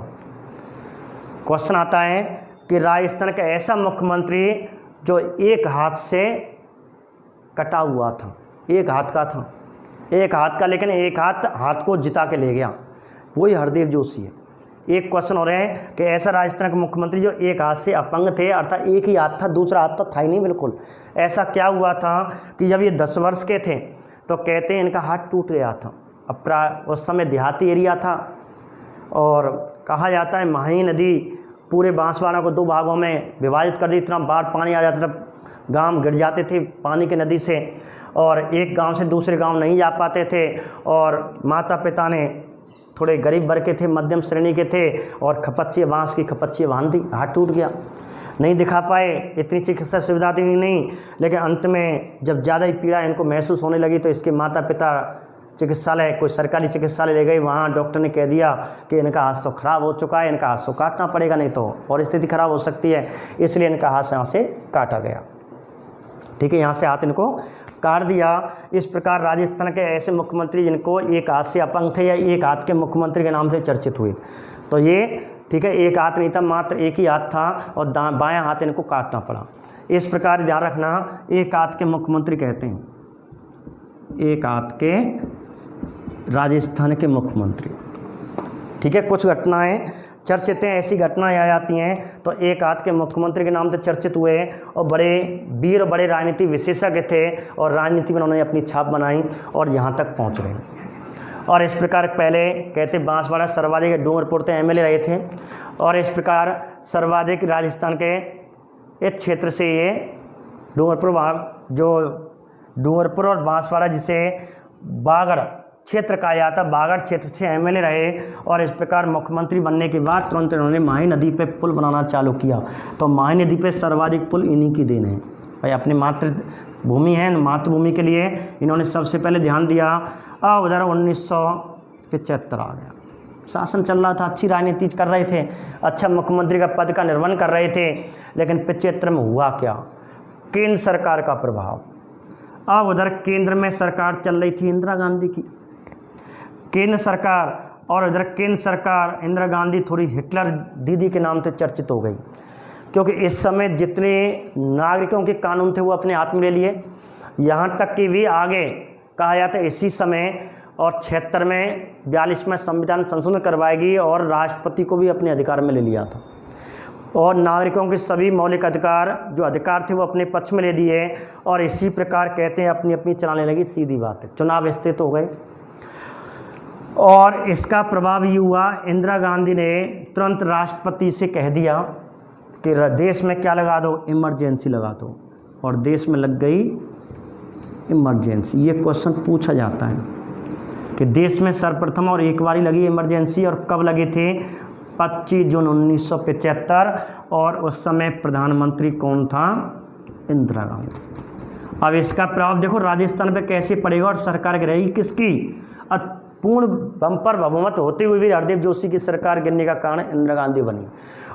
क्वेश्चन आता है कि राजस्थान का ऐसा मुख्यमंत्री जो एक हाथ से कटा हुआ था, एक हाथ का था, एक हाथ का, लेकिन एक हाथ को जिता के ले गया, वही हरदेव जोशी है। एक क्वेश्चन हो रहे हैं कि ऐसा राजस्थान का मुख्यमंत्री जो एक हाथ से अपंग थे, अर्थात एक ही हाथ था, दूसरा हाथ तो था ही नहीं बिल्कुल। ऐसा क्या हुआ था कि जब ये 10 वर्ष के थे तो कहते हैं इनका हाथ टूट गया था। अब उस समय देहाती एरिया था और कहा जाता है माही नदी पूरे बांसवाड़ा को 2 भागों में विभाजित कर दी। इतना बाढ़ पानी आ जाता था, गांव गिर जाते थे पानी के नदी से और एक गांव से दूसरे गांव नहीं जा पाते थे। और माता पिता ने थोड़े गरीब वर्ग के थे, मध्यम श्रेणी के थे और खपच्ची बांस की खपच्ची बांध दी, हाथ टूट गया, नहीं दिखा पाए, इतनी चिकित्सा सुविधा दी नहीं। लेकिन अंत में जब ज़्यादा ही पीड़ा इनको महसूस होने लगी तो इसके माता पिता चिकित्सालय, कोई सरकारी चिकित्सालय ले गए। वहाँ डॉक्टर ने कह दिया कि इनका हाथ तो ख़राब हो चुका है, इनका हाथ तो काटना पड़ेगा, नहीं तो और स्थिति ख़राब हो सकती है। इसलिए इनका हाथ यहाँ से काटा गया, ठीक है, यहाँ से हाथ इनको काट दिया। इस प्रकार राजस्थान के ऐसे मुख्यमंत्री जिनको एक हाथ से अपंग थे या एक हाथ के मुख्यमंत्री के नाम से चर्चित हुए, तो ये ठीक है, एक हाथ नहीं था, मात्र एक ही हाथ था और बायां हाथ इनको काटना पड़ा। इस प्रकार ध्यान रखना, एक हाथ के मुख्यमंत्री कहते हैं, एक हाथ के राजस्थान के मुख्यमंत्री, ठीक है। कुछ घटनाएं चर्चित हैं, ऐसी घटनाएं आ जाती हैं तो एक हाथ के मुख्यमंत्री के नाम से चर्चित हुए और बड़े वीर, बड़े राजनीति विशेषज्ञ थे और राजनीति में उन्होंने अपनी छाप बनाई और यहाँ तक पहुँच गए। और इस प्रकार पहले कहते बांसवाड़ा सरवाजे के डूंगरपुर से एमएलए रहे थे और इस प्रकार सरवाजे की राजस्थान के एक क्षेत्र से ये डूंगरपुर और बांसवाड़ा जिसे बागड़ क्षेत्र कहा जाता, बागड़ क्षेत्र से एमएलए रहे। और इस प्रकार मुख्यमंत्री बनने के बाद तुरंत इन्होंने माही नदी पे पुल बनाना चालू किया। तो माही नदी पे सर्वाधिक पुल इन्हीं की देन है भाई, अपनी मातृभूमि है, मातृभूमि के लिए इन्होंने सबसे पहले ध्यान दिया। उधर 1975 आ गया। शासन चल रहा था, अच्छी राजनीति कर रहे थे, अच्छा मुख्यमंत्री का पद का निर्वहन कर रहे थे, लेकिन 75 में हुआ क्या? केंद्र सरकार का प्रभाव। अब उधर केंद्र में सरकार चल रही थी इंदिरा गांधी की, केंद्र सरकार, और उधर केंद्र सरकार इंदिरा गांधी थोड़ी हिटलर दीदी के नाम से चर्चित हो गई, क्योंकि इस समय जितने नागरिकों के कानून थे वो अपने हाथ में ले लिए। यहाँ तक कि भी आगे कहा जाता है इसी समय और 76 में 42 में संविधान संशोधन करवाएगी और राष्ट्रपति को भी अपने अधिकार में ले लिया था, और नागरिकों के सभी मौलिक अधिकार जो अधिकार थे वो अपने पक्ष में ले दिए, और इसी प्रकार कहते हैं अपनी अपनी चलाने लगी। सीधी बात है, चुनाव स्थित हो गए, और इसका प्रभाव ये हुआ इंदिरा गांधी ने तुरंत राष्ट्रपति से कह दिया कि देश में क्या लगा दो, इमरजेंसी लगा दो, और देश में लग गई इमरजेंसी। ये क्वेश्चन पूछा जाता है कि देश में सर्वप्रथम और एक बार ही लगी इमरजेंसी, और कब लगे थे? 25 जून 1975, और उस समय प्रधानमंत्री कौन था? इंदिरा गांधी। अब इसका प्रभाव देखो राजस्थान पे कैसे पड़ेगा, और सरकार रहेगी किसकी? पूर्ण बम्पर बहुमत होते हुए भी हरदीप जोशी की सरकार गिरने का कारण इंदिरा गांधी बनी,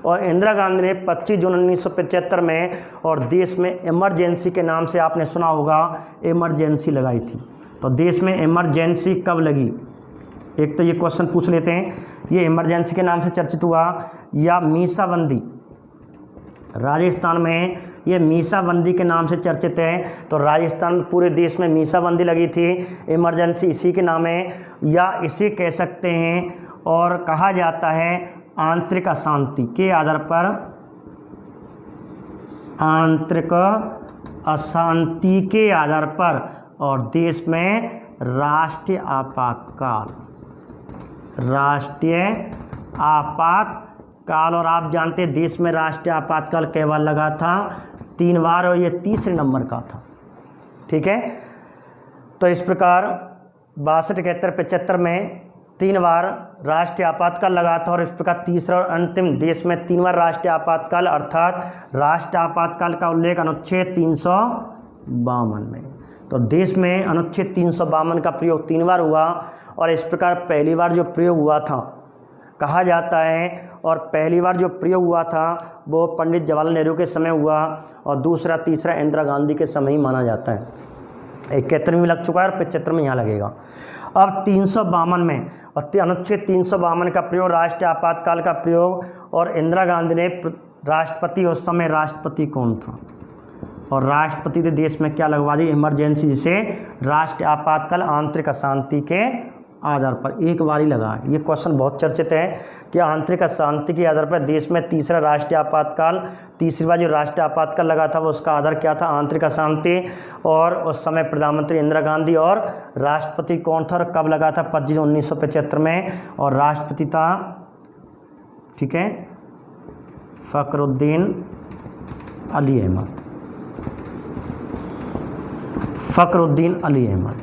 और इंदिरा गांधी ने 25 जून 1975 में और देश में इमरजेंसी के नाम से आपने सुना होगा इमरजेंसी लगाई थी। तो देश में इमरजेंसी कब लगी? एक तो ये क्वेश्चन पूछ लेते हैं, ये इमरजेंसी के नाम से चर्चित हुआ या मीसाबंदी? राजस्थान में ये मीसाबंदी के नाम से चर्चित है, तो राजस्थान में पूरे देश में मीसाबंदी लगी थी, इमरजेंसी इसी के नाम है, या इसे कह सकते हैं और कहा जाता है आंतरिक अशांति के आधार पर, आंतरिक अशांति के आधार पर, और देश में राष्ट्रीय आपातकाल, राष्ट्रीय आपातकाल। और आप जानते हैं देश में राष्ट्रीय आपातकाल कई बार लगा था? 3 बार, और ये तीसरे नंबर का था। ठीक है, तो इस प्रकार 62, 71, 75 में 3 बार राष्ट्रीय आपातकाल लगा था, और इस प्रकार तीसरा और अंतिम देश में 3 बार राष्ट्रीय आपातकाल, अर्थात राष्ट्रीय आपातकाल का उल्लेख अनुच्छेद 352 में। तो देश में अनुच्छेद 352 का प्रयोग 3 बार हुआ, और इस प्रकार पहली बार जो प्रयोग हुआ था कहा जाता है, और पहली बार जो प्रयोग हुआ था वो पंडित जवाहरलाल नेहरू के समय हुआ, और दूसरा तीसरा इंदिरा गांधी के समय ही माना जाता है। 71 में लग चुका है और 75 में यहाँ लगेगा। अब 352 में और अनुच्छेद 352 का प्रयोग, राष्ट्रीय आपातकाल का प्रयोग, और इंदिरा गांधी ने राष्ट्रपति, उस समय राष्ट्रपति कौन था? और राष्ट्रपति ने देश में क्या लगवा दी? इमरजेंसी, जिसे राष्ट्रीय आपातकाल आंतरिक अशांति के आधार पर एक बार ही लगा। ये क्वेश्चन बहुत चर्चित है कि आंतरिक अशांति के आधार पर देश में तीसरा राष्ट्रीय आपातकाल, तीसरी बार जो राष्ट्रीय आपातकाल लगा था वो उसका आधार क्या था? आंतरिक अशांति, और उस समय प्रधानमंत्री इंदिरा गांधी, और राष्ट्रपति कौन था और कब लगा था? 25 जून 1975 में, और राष्ट्रपति था, ठीक है, फखरुद्दीन अली अहमद, फखरुद्दीन अली अहमद।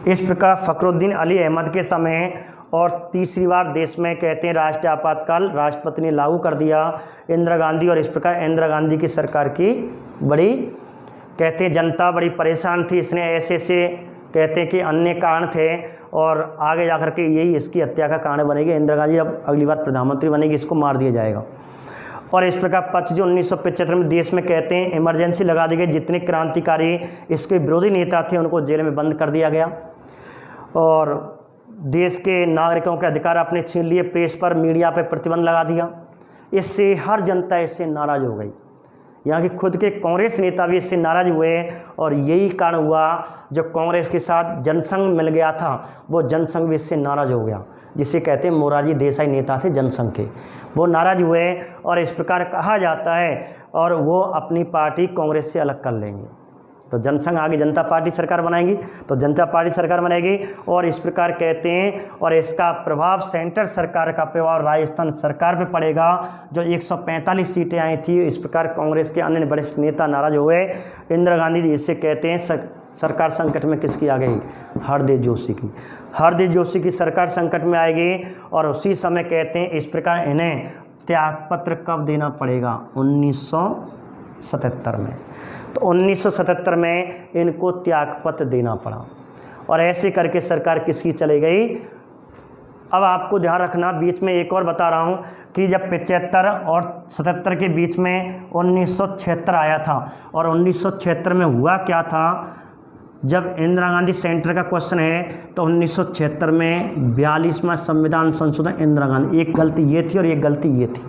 इस प्रकार फखरुद्दीन अली अहमद के समय और तीसरी बार देश में कहते हैं राष्ट्रीय आपातकाल राष्ट्रपति ने लागू कर दिया, इंदिरा गांधी, और इस प्रकार इंदिरा गांधी की सरकार की बड़ी, कहते हैं जनता बड़ी परेशान थी, इसने ऐसे ऐसे कहते हैं कि अन्य कारण थे, और आगे जाकर के यही इसकी हत्या का कारण बनेगी। इंदिरा गांधी अब अगली बार प्रधानमंत्री बनेगी, इसको मार दिया जाएगा। और इस प्रकार 25 जून 1975 में देश में कहते हैं इमरजेंसी लगा दी गई। जितने क्रांतिकारी इसके विरोधी नेता थे उनको जेल में बंद कर दिया गया, और देश के नागरिकों के अधिकार अपने छीन लिए, प्रेस पर, मीडिया पर प्रतिबंध लगा दिया। इससे हर जनता इससे नाराज़ हो गई, यहाँ के खुद के कांग्रेस नेता भी इससे नाराज़ हुए, और यही कारण हुआ जो कांग्रेस के साथ जनसंघ मिल गया था वो जनसंघ भी इससे नाराज़ हो गया, जिसे कहते हैं मोरारजी देसाई नेता थे जनसंघ के, वो नाराज़ हुए, और इस प्रकार कहा जाता है, और वो अपनी पार्टी कांग्रेस से अलग कर लेंगे। तो जनसंघ आगे जनता पार्टी सरकार बनाएगी, तो जनता पार्टी सरकार बनेगी, और इस प्रकार कहते हैं, और इसका प्रभाव सेंटर सरकार का प्रभाव राजस्थान सरकार पे पड़ेगा, जो 145 सीटें आई थी। इस प्रकार कांग्रेस के अन्य वरिष्ठ नेता नाराज हुए। इंदिरा गांधी जी इससे कहते हैं सरकार संकट में किसकी आ गई? हरदीप जोशी की। हरदीप जोशी की सरकार संकट में आएगी, और उसी समय कहते हैं इस प्रकार इन्हें त्यागपत्र कब देना पड़ेगा? 1977 में। तो 1977 में इनको त्यागपत्र देना पड़ा, और ऐसे करके सरकार किसकी चली गई? अब आपको ध्यान रखना, बीच में एक और बता रहा हूँ कि जब 75 और 77 के बीच में 1976 आया था, और 1976 में हुआ क्या था, जब इंदिरा गांधी सेंटर का क्वेश्चन है तो 1976 में 42वां संविधान संशोधन इंदिरा गांधी, एक गलती ये थी और एक गलती ये थी।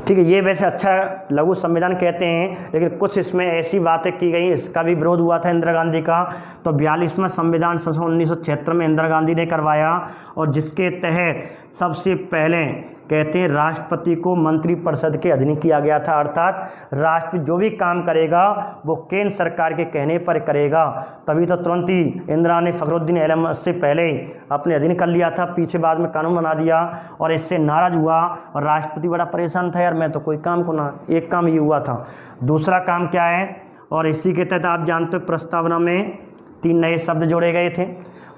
ठीक है, ये वैसे अच्छा लघु संविधान कहते हैं, लेकिन कुछ इसमें ऐसी बातें की गई, इसका भी विरोध हुआ था इंदिरा गांधी का। तो 42वां संविधान संशोधन 1976 में इंदिरा गांधी ने करवाया, और जिसके तहत सबसे पहले कहते हैं राष्ट्रपति को मंत्रिपरिषद के अधीन किया गया था, अर्थात राष्ट्रपति जो भी काम करेगा वो केंद्र सरकार के कहने पर करेगा। तभी तो तुरंत ही इंदिरा ने फखरुद्दीन आलम से पहले अपने अधीन कर लिया था, पीछे बाद में कानून बना दिया, और इससे नाराज हुआ और राष्ट्रपति बड़ा परेशान था, यार मैं तो कोई काम को ना, एक काम ये हुआ था। दूसरा काम क्या है, और इसी के तहत आप जानते हो प्रस्तावना में 3 नए शब्द जोड़े गए थे,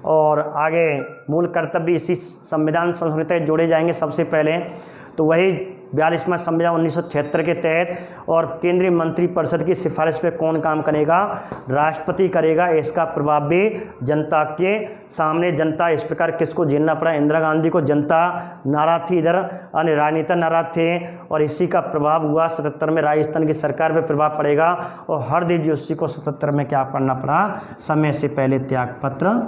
और आगे मूल कर्तव्य इसी संविधान संशोधन के तहत जोड़े जाएंगे। सबसे पहले तो वही 42वां संविधान 1976 के तहत, और केंद्रीय मंत्रिपरिषद की सिफारिश पे कौन काम करेगा, राष्ट्रपति करेगा। इसका प्रभाव भी जनता के सामने, जनता इस प्रकार किसको झेलना पड़ा, इंदिरा गांधी को जनता नाराज थी, इधर अन्य राजनेता नाराज थे, और इसी का प्रभाव हुआ 77 में राजस्थान की सरकार पे प्रभाव पड़ेगा, और हरदीप जोशी को 77 में क्या करना पड़ा, समय से पहले त्यागपत्र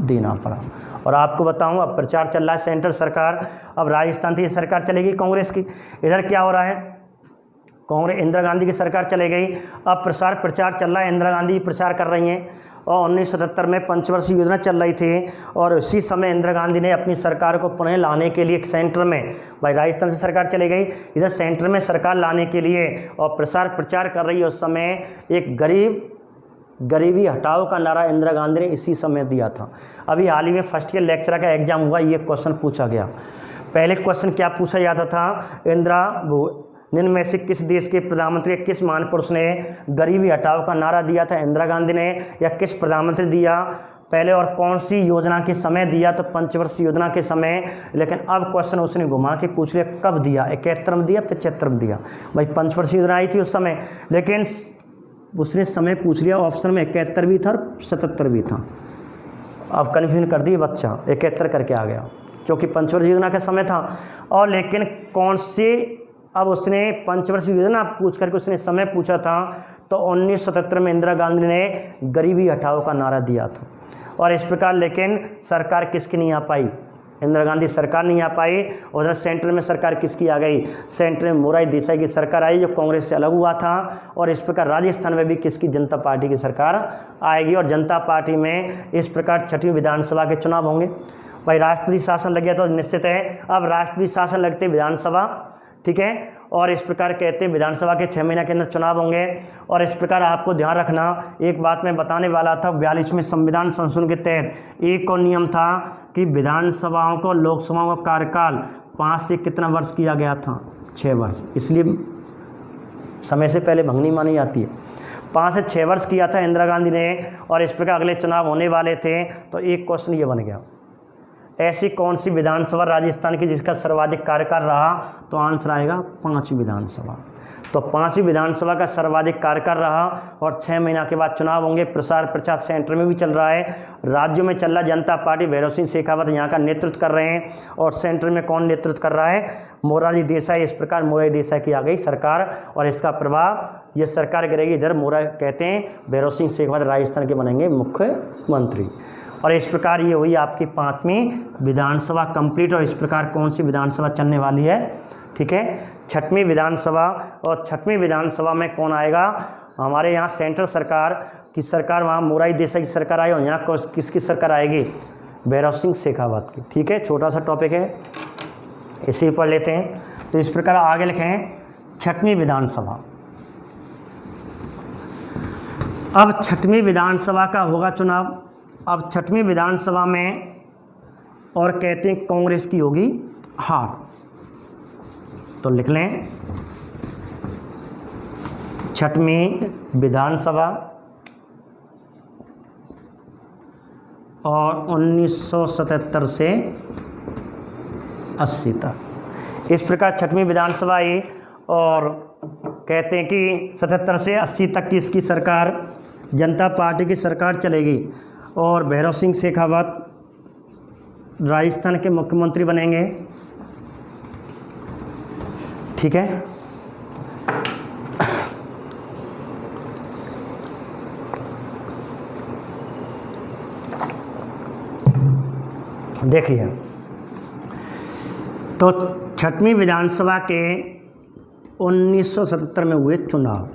देना पड़ा। और आपको बताऊं, अब प्रचार चल रहा है सेंट्रल सरकार, अब राजस्थान की सरकार चलेगी कांग्रेस की। इधर क्या हो रहा है, कांग्रेस इंदिरा गांधी की सरकार चले गई, अब प्रचार चल रहा है, इंदिरा गांधी प्रचार कर रही हैं, और 1977 में पंचवर्षीय योजना चल रही थी, और उसी समय इंदिरा गांधी ने अपनी सरकार को पुनः लाने के लिए सेंटर में, भाई राजस्थान से सरकार चले गई, इधर सेंटर में सरकार लाने के लिए और प्रचार कर रही है। उस समय एक गरीबी हटाओ का नारा इंदिरा गांधी ने इसी समय दिया था। अभी हाल ही में फर्स्ट ईयर लेक्चर का एग्जाम हुआ, ये क्वेश्चन पूछा गया। पहले क्वेश्चन क्या पूछा जाता था, निम्न में से किस देश के प्रधानमंत्री, किस महापुरुष ने गरीबी हटाओ का नारा दिया था, इंदिरा गांधी ने या किस प्रधानमंत्री दिया पहले, और कौन सी योजना के समय दिया, तो पंचवर्षीय योजना के समय। लेकिन अब क्वेश्चन उसने घुमा के पूछ लिया, कब दिया, 71 में दिया, 75 में दिया। भाई पंचवर्षीय योजना आई थी उस समय, लेकिन उसने समय पूछ लिया, ऑप्शन में 71 भी था और 77 भी था। अब कन्फ्यूजन कर दी बच्चा, 71 करके आ गया, क्योंकि पंचवर्षीय योजना का समय था। और लेकिन कौन सी, अब उसने पंचवर्षीय योजना पूछ करके उसने समय पूछा था, तो 1977 में इंदिरा गांधी ने गरीबी हटाओ का नारा दिया था। और इस प्रकार लेकिन सरकार किसकी नहीं आ पाई, इंदिरा गांधी सरकार नहीं आ पाई। उधर सेंटर में सरकार किसकी आ गई, सेंटर में मोरारजी देसाई की सरकार आई, जो कांग्रेस से अलग हुआ था। और इस प्रकार राजस्थान में भी किसकी, जनता पार्टी की सरकार आएगी, और जनता पार्टी में इस प्रकार 6वीं विधानसभा के चुनाव होंगे। भाई राष्ट्रपति शासन लग गया तो निश्चित है अब राष्ट्रपति शासन लगते विधानसभा, ठीक है, और इस प्रकार कहते हैं विधानसभा के 6 महीने के अंदर चुनाव होंगे। और इस प्रकार आपको ध्यान रखना, एक बात मैं बताने वाला था, 42वें संविधान संशोधन के तहत एक और नियम था कि विधानसभाओं को, लोकसभाओं का कार्यकाल 5 से कितना वर्ष किया गया था, 6 वर्ष, इसलिए समय से पहले भंगनी मानी जाती है। 5 से 6 वर्ष किया था इंदिरा गांधी ने, और इस प्रकार अगले चुनाव होने वाले थे। तो एक क्वेश्चन ये बन गया, ऐसी कौन सी विधानसभा राजस्थान की जिसका सर्वाधिक कार्यकाल रहा, तो आंसर आएगा 5वीं विधानसभा। तो 5वीं विधानसभा का सर्वाधिक कार्यकाल रहा, और 6 महीना के बाद चुनाव होंगे। प्रचार सेंटर में भी चल रहा है, राज्यों में चल रहा है। जनता पार्टी भैरव सिंह शेखावत यहाँ का नेतृत्व कर रहे हैं, और सेंटर में कौन नेतृत्व कर रहा है, मोरारजी देसाई। इस प्रकार मोरारजी देसाई की आ गई सरकार, और इसका प्रभाव ये सरकार करेगी। इधर कहते हैं भैरव सिंह शेखावत राजस्थान के बनेंगे मुख्यमंत्री। और इस प्रकार ये हुई आपकी 5वीं विधानसभा कंप्लीट। और इस प्रकार कौन सी विधानसभा चलने वाली है, ठीक है, 6वीं विधानसभा। और 6वीं विधानसभा में कौन आएगा, हमारे यहाँ सेंट्रल सरकार की सरकार, वहाँ मोरारजी देसाई की सरकार आई, और यहाँ किसकी सरकार आएगी, भैरव सिंह शेखावत की। ठीक है, छोटा सा टॉपिक है, इसे पढ़ लेते हैं। तो इस प्रकार आगे लिखें 6वीं विधानसभा। अब 6वीं विधानसभा का होगा चुनाव। अब 6वीं विधानसभा में, और कहते हैं कांग्रेस की होगी हार। तो लिख लें 6वीं विधानसभा, और 1977 से 80 तक इस प्रकार 6वीं विधानसभा आई। और कहते हैं कि 77 से 80 तक की इसकी सरकार, जनता पार्टी की सरकार चलेगी। और भैरव सिंह शेखावत राजस्थान के मुख्यमंत्री बनेंगे। ठीक है, देखिए तो छठवीं विधानसभा के 1977 में हुए चुनाव।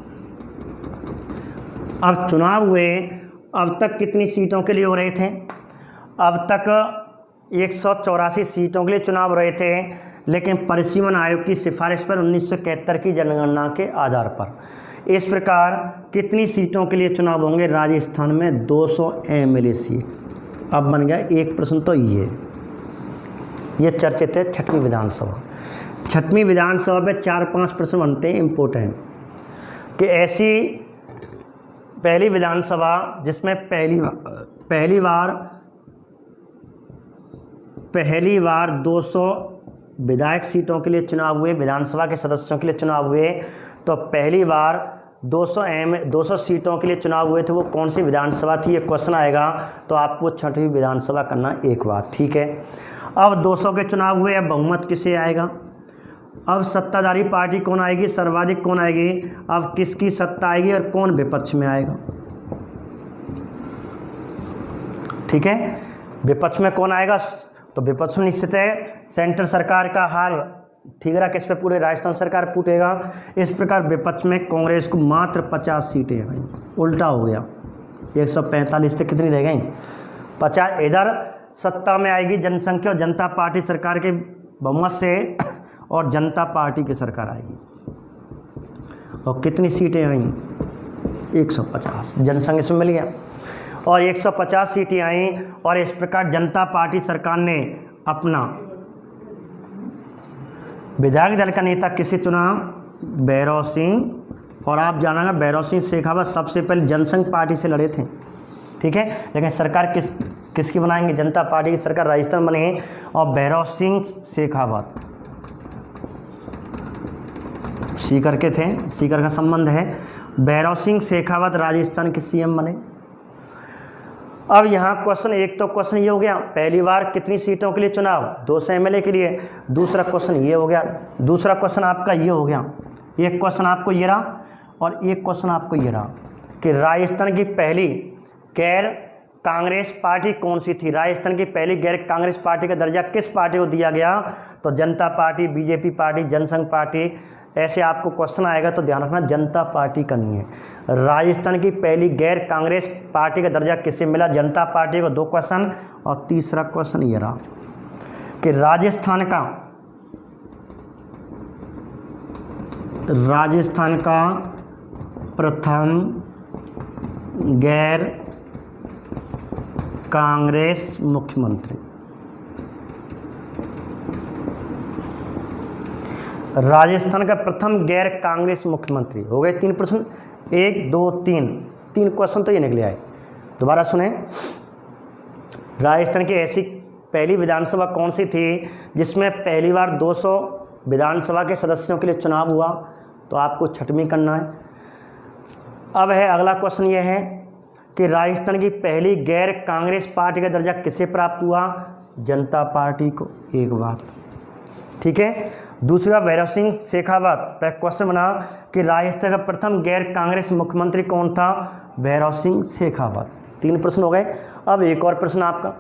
अब चुनाव हुए, अब तक कितनी सीटों के लिए हो रहे थे? अब तक 184 सीटों के लिए चुनाव हो रहे थे, लेकिन परिसीमन आयोग की सिफारिश पर 1971 की जनगणना के आधार पर इस प्रकार कितनी सीटों के लिए चुनाव होंगे? राजस्थान में 200 एमएलए सीट। अब बन गया एक प्रश्न तो ये चर्चित है छठवीं विधानसभा। छठवीं विधानसभा पे 4-5 प्रश्न बनते हैं इम्पोर्टेंट, कि ऐसी पहली विधानसभा जिसमें पहली बार 200 विधायक सीटों के लिए चुनाव हुए, विधानसभा के सदस्यों के लिए चुनाव हुए, तो पहली बार 200 सीटों के लिए चुनाव हुए थे, वो कौन सी विधानसभा थी? ये क्वेश्चन आएगा तो आपको छठवीं विधानसभा करना एक बार। ठीक है, अब 200 के चुनाव हुए, अब बहुमत किसे आएगा? अब सत्ताधारी पार्टी कौन आएगी, सर्वाधिक कौन आएगी? अब किसकी सत्ता आएगी और कौन विपक्ष में आएगा? ठीक है, विपक्ष में कौन आएगा? तो विपक्ष निश्चित है सेंटर सरकार का हाल ठीक रहा, किस पे पूरे राजस्थान सरकार पूटेगा। इस प्रकार विपक्ष में कांग्रेस को मात्र 50 सीटें हैं भाई, उल्टा हो गया। 145 से कितनी रह गई? 50। इधर सत्ता में आएगी जनसंख्या और जनता पार्टी सरकार के बहुमत से, और जनता पार्टी की सरकार आएगी। और कितनी सीटें आई? 150। जनसंख्या से मिल गया और 150 सीटें आई। और इस प्रकार जनता पार्टी सरकार ने अपना विधायक दल का नेता किसे चुना? भैरव सिंह। और आप जाना, भैरव सिंह शेखावत सबसे पहले जनसंघ पार्टी से लड़े थे। ठीक है, लेकिन सरकार किसकी बनाएंगे? जनता पार्टी की सरकार राजस्थान बने, और भैरव सिंह शेखावत सीकर के थे, सीकर का संबंध है। भैरव सिंह शेखावत राजस्थान के सीएम बने। अब यहाँ क्वेश्चन एक तो क्वेश्चन ये हो गया, पहली बार कितनी सीटों के लिए चुनाव? 200 एमएलए के लिए। दूसरा क्वेश्चन ये हो गया, दूसरा क्वेश्चन आपका ये हो गया। एक क्वेश्चन आपको ये रहा और एक क्वेश्चन आपको ये रहा कि राजस्थान की पहली गैर कांग्रेस पार्टी कौन सी थी? राजस्थान की पहली गैर कांग्रेस पार्टी का दर्जा किस पार्टी को दिया गया? तो Janata party, BJP party, Jansangh party. ऐसे आपको क्वेश्चन आएगा तो ध्यान रखना, जनता पार्टी करनी है। राजस्थान की पहली गैर कांग्रेस पार्टी का दर्जा किसे मिला? जनता पार्टी को। 2 क्वेश्चन। और तीसरा क्वेश्चन ये रहा कि राजस्थान का प्रथम गैर कांग्रेस मुख्यमंत्री। राजस्थान का प्रथम गैर कांग्रेस मुख्यमंत्री। हो गए 3 प्रश्न, 1 2 3 क्वेश्चन तो ये निकले आए। दोबारा सुने, राजस्थान की ऐसी पहली विधानसभा कौन सी थी जिसमें पहली बार 200 विधानसभा के सदस्यों के लिए चुनाव हुआ? तो आपको छठवीं करना है। अब है अगला क्वेश्चन ये है कि राजस्थान की पहली गैर कांग्रेस पार्टी का दर्जा किसे प्राप्त हुआ? जनता पार्टी को। एक बात, ठीक है। दूसरा, भैरव सिंह शेखावत पर क्वेश्चन बना कि राजस्थान का प्रथम गैर कांग्रेस मुख्यमंत्री कौन था? भैरव सिंह शेखावत। 3 प्रश्न हो गए। अब एक और प्रश्न आपका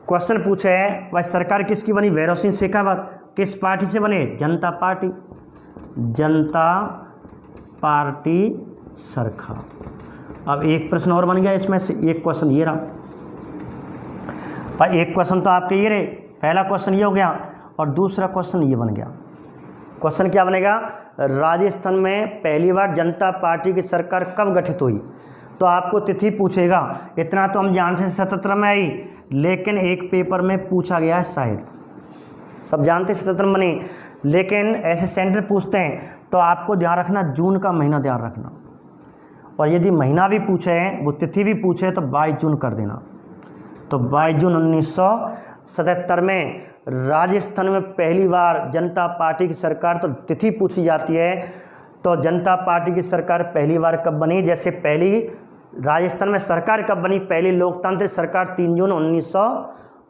क्वेश्चन पूछे है, वह सरकार किसकी बनी? भैरव सिंह शेखावत। किस पार्टी से बने? जनता पार्टी। जनता पार्टी सरकार। अब एक प्रश्न और बन गया इसमें से, एक क्वेश्चन ये रहा। पर एक क्वेश्चन तो आपके ये रहे, पहला क्वेश्चन ये हो गया और दूसरा क्वेश्चन ये बन गया। क्वेश्चन क्या बनेगा? राजस्थान में पहली बार जनता पार्टी की सरकार कब गठित हुई? तो आपको तिथि पूछेगा। इतना तो हम जानते हैं 77 में आई, लेकिन एक पेपर में पूछा गया है शायद। सब जानते हैं 77 में बनी, लेकिन ऐसे सेंटर पूछते हैं तो आपको ध्यान रखना, जून का महीना ध्यान रखना। और यदि महीना भी पूछे हैं, वो तिथि भी पूछे तो 22 जून कर देना। तो 22 जून 1977 में राजस्थान में पहली बार जनता पार्टी की सरकार, तो तिथि पूछी जाती है तो जनता पार्टी की सरकार पहली बार कब बनी? जैसे पहली राजस्थान में सरकार कब बनी? पहली लोकतांत्रिक सरकार 3 जून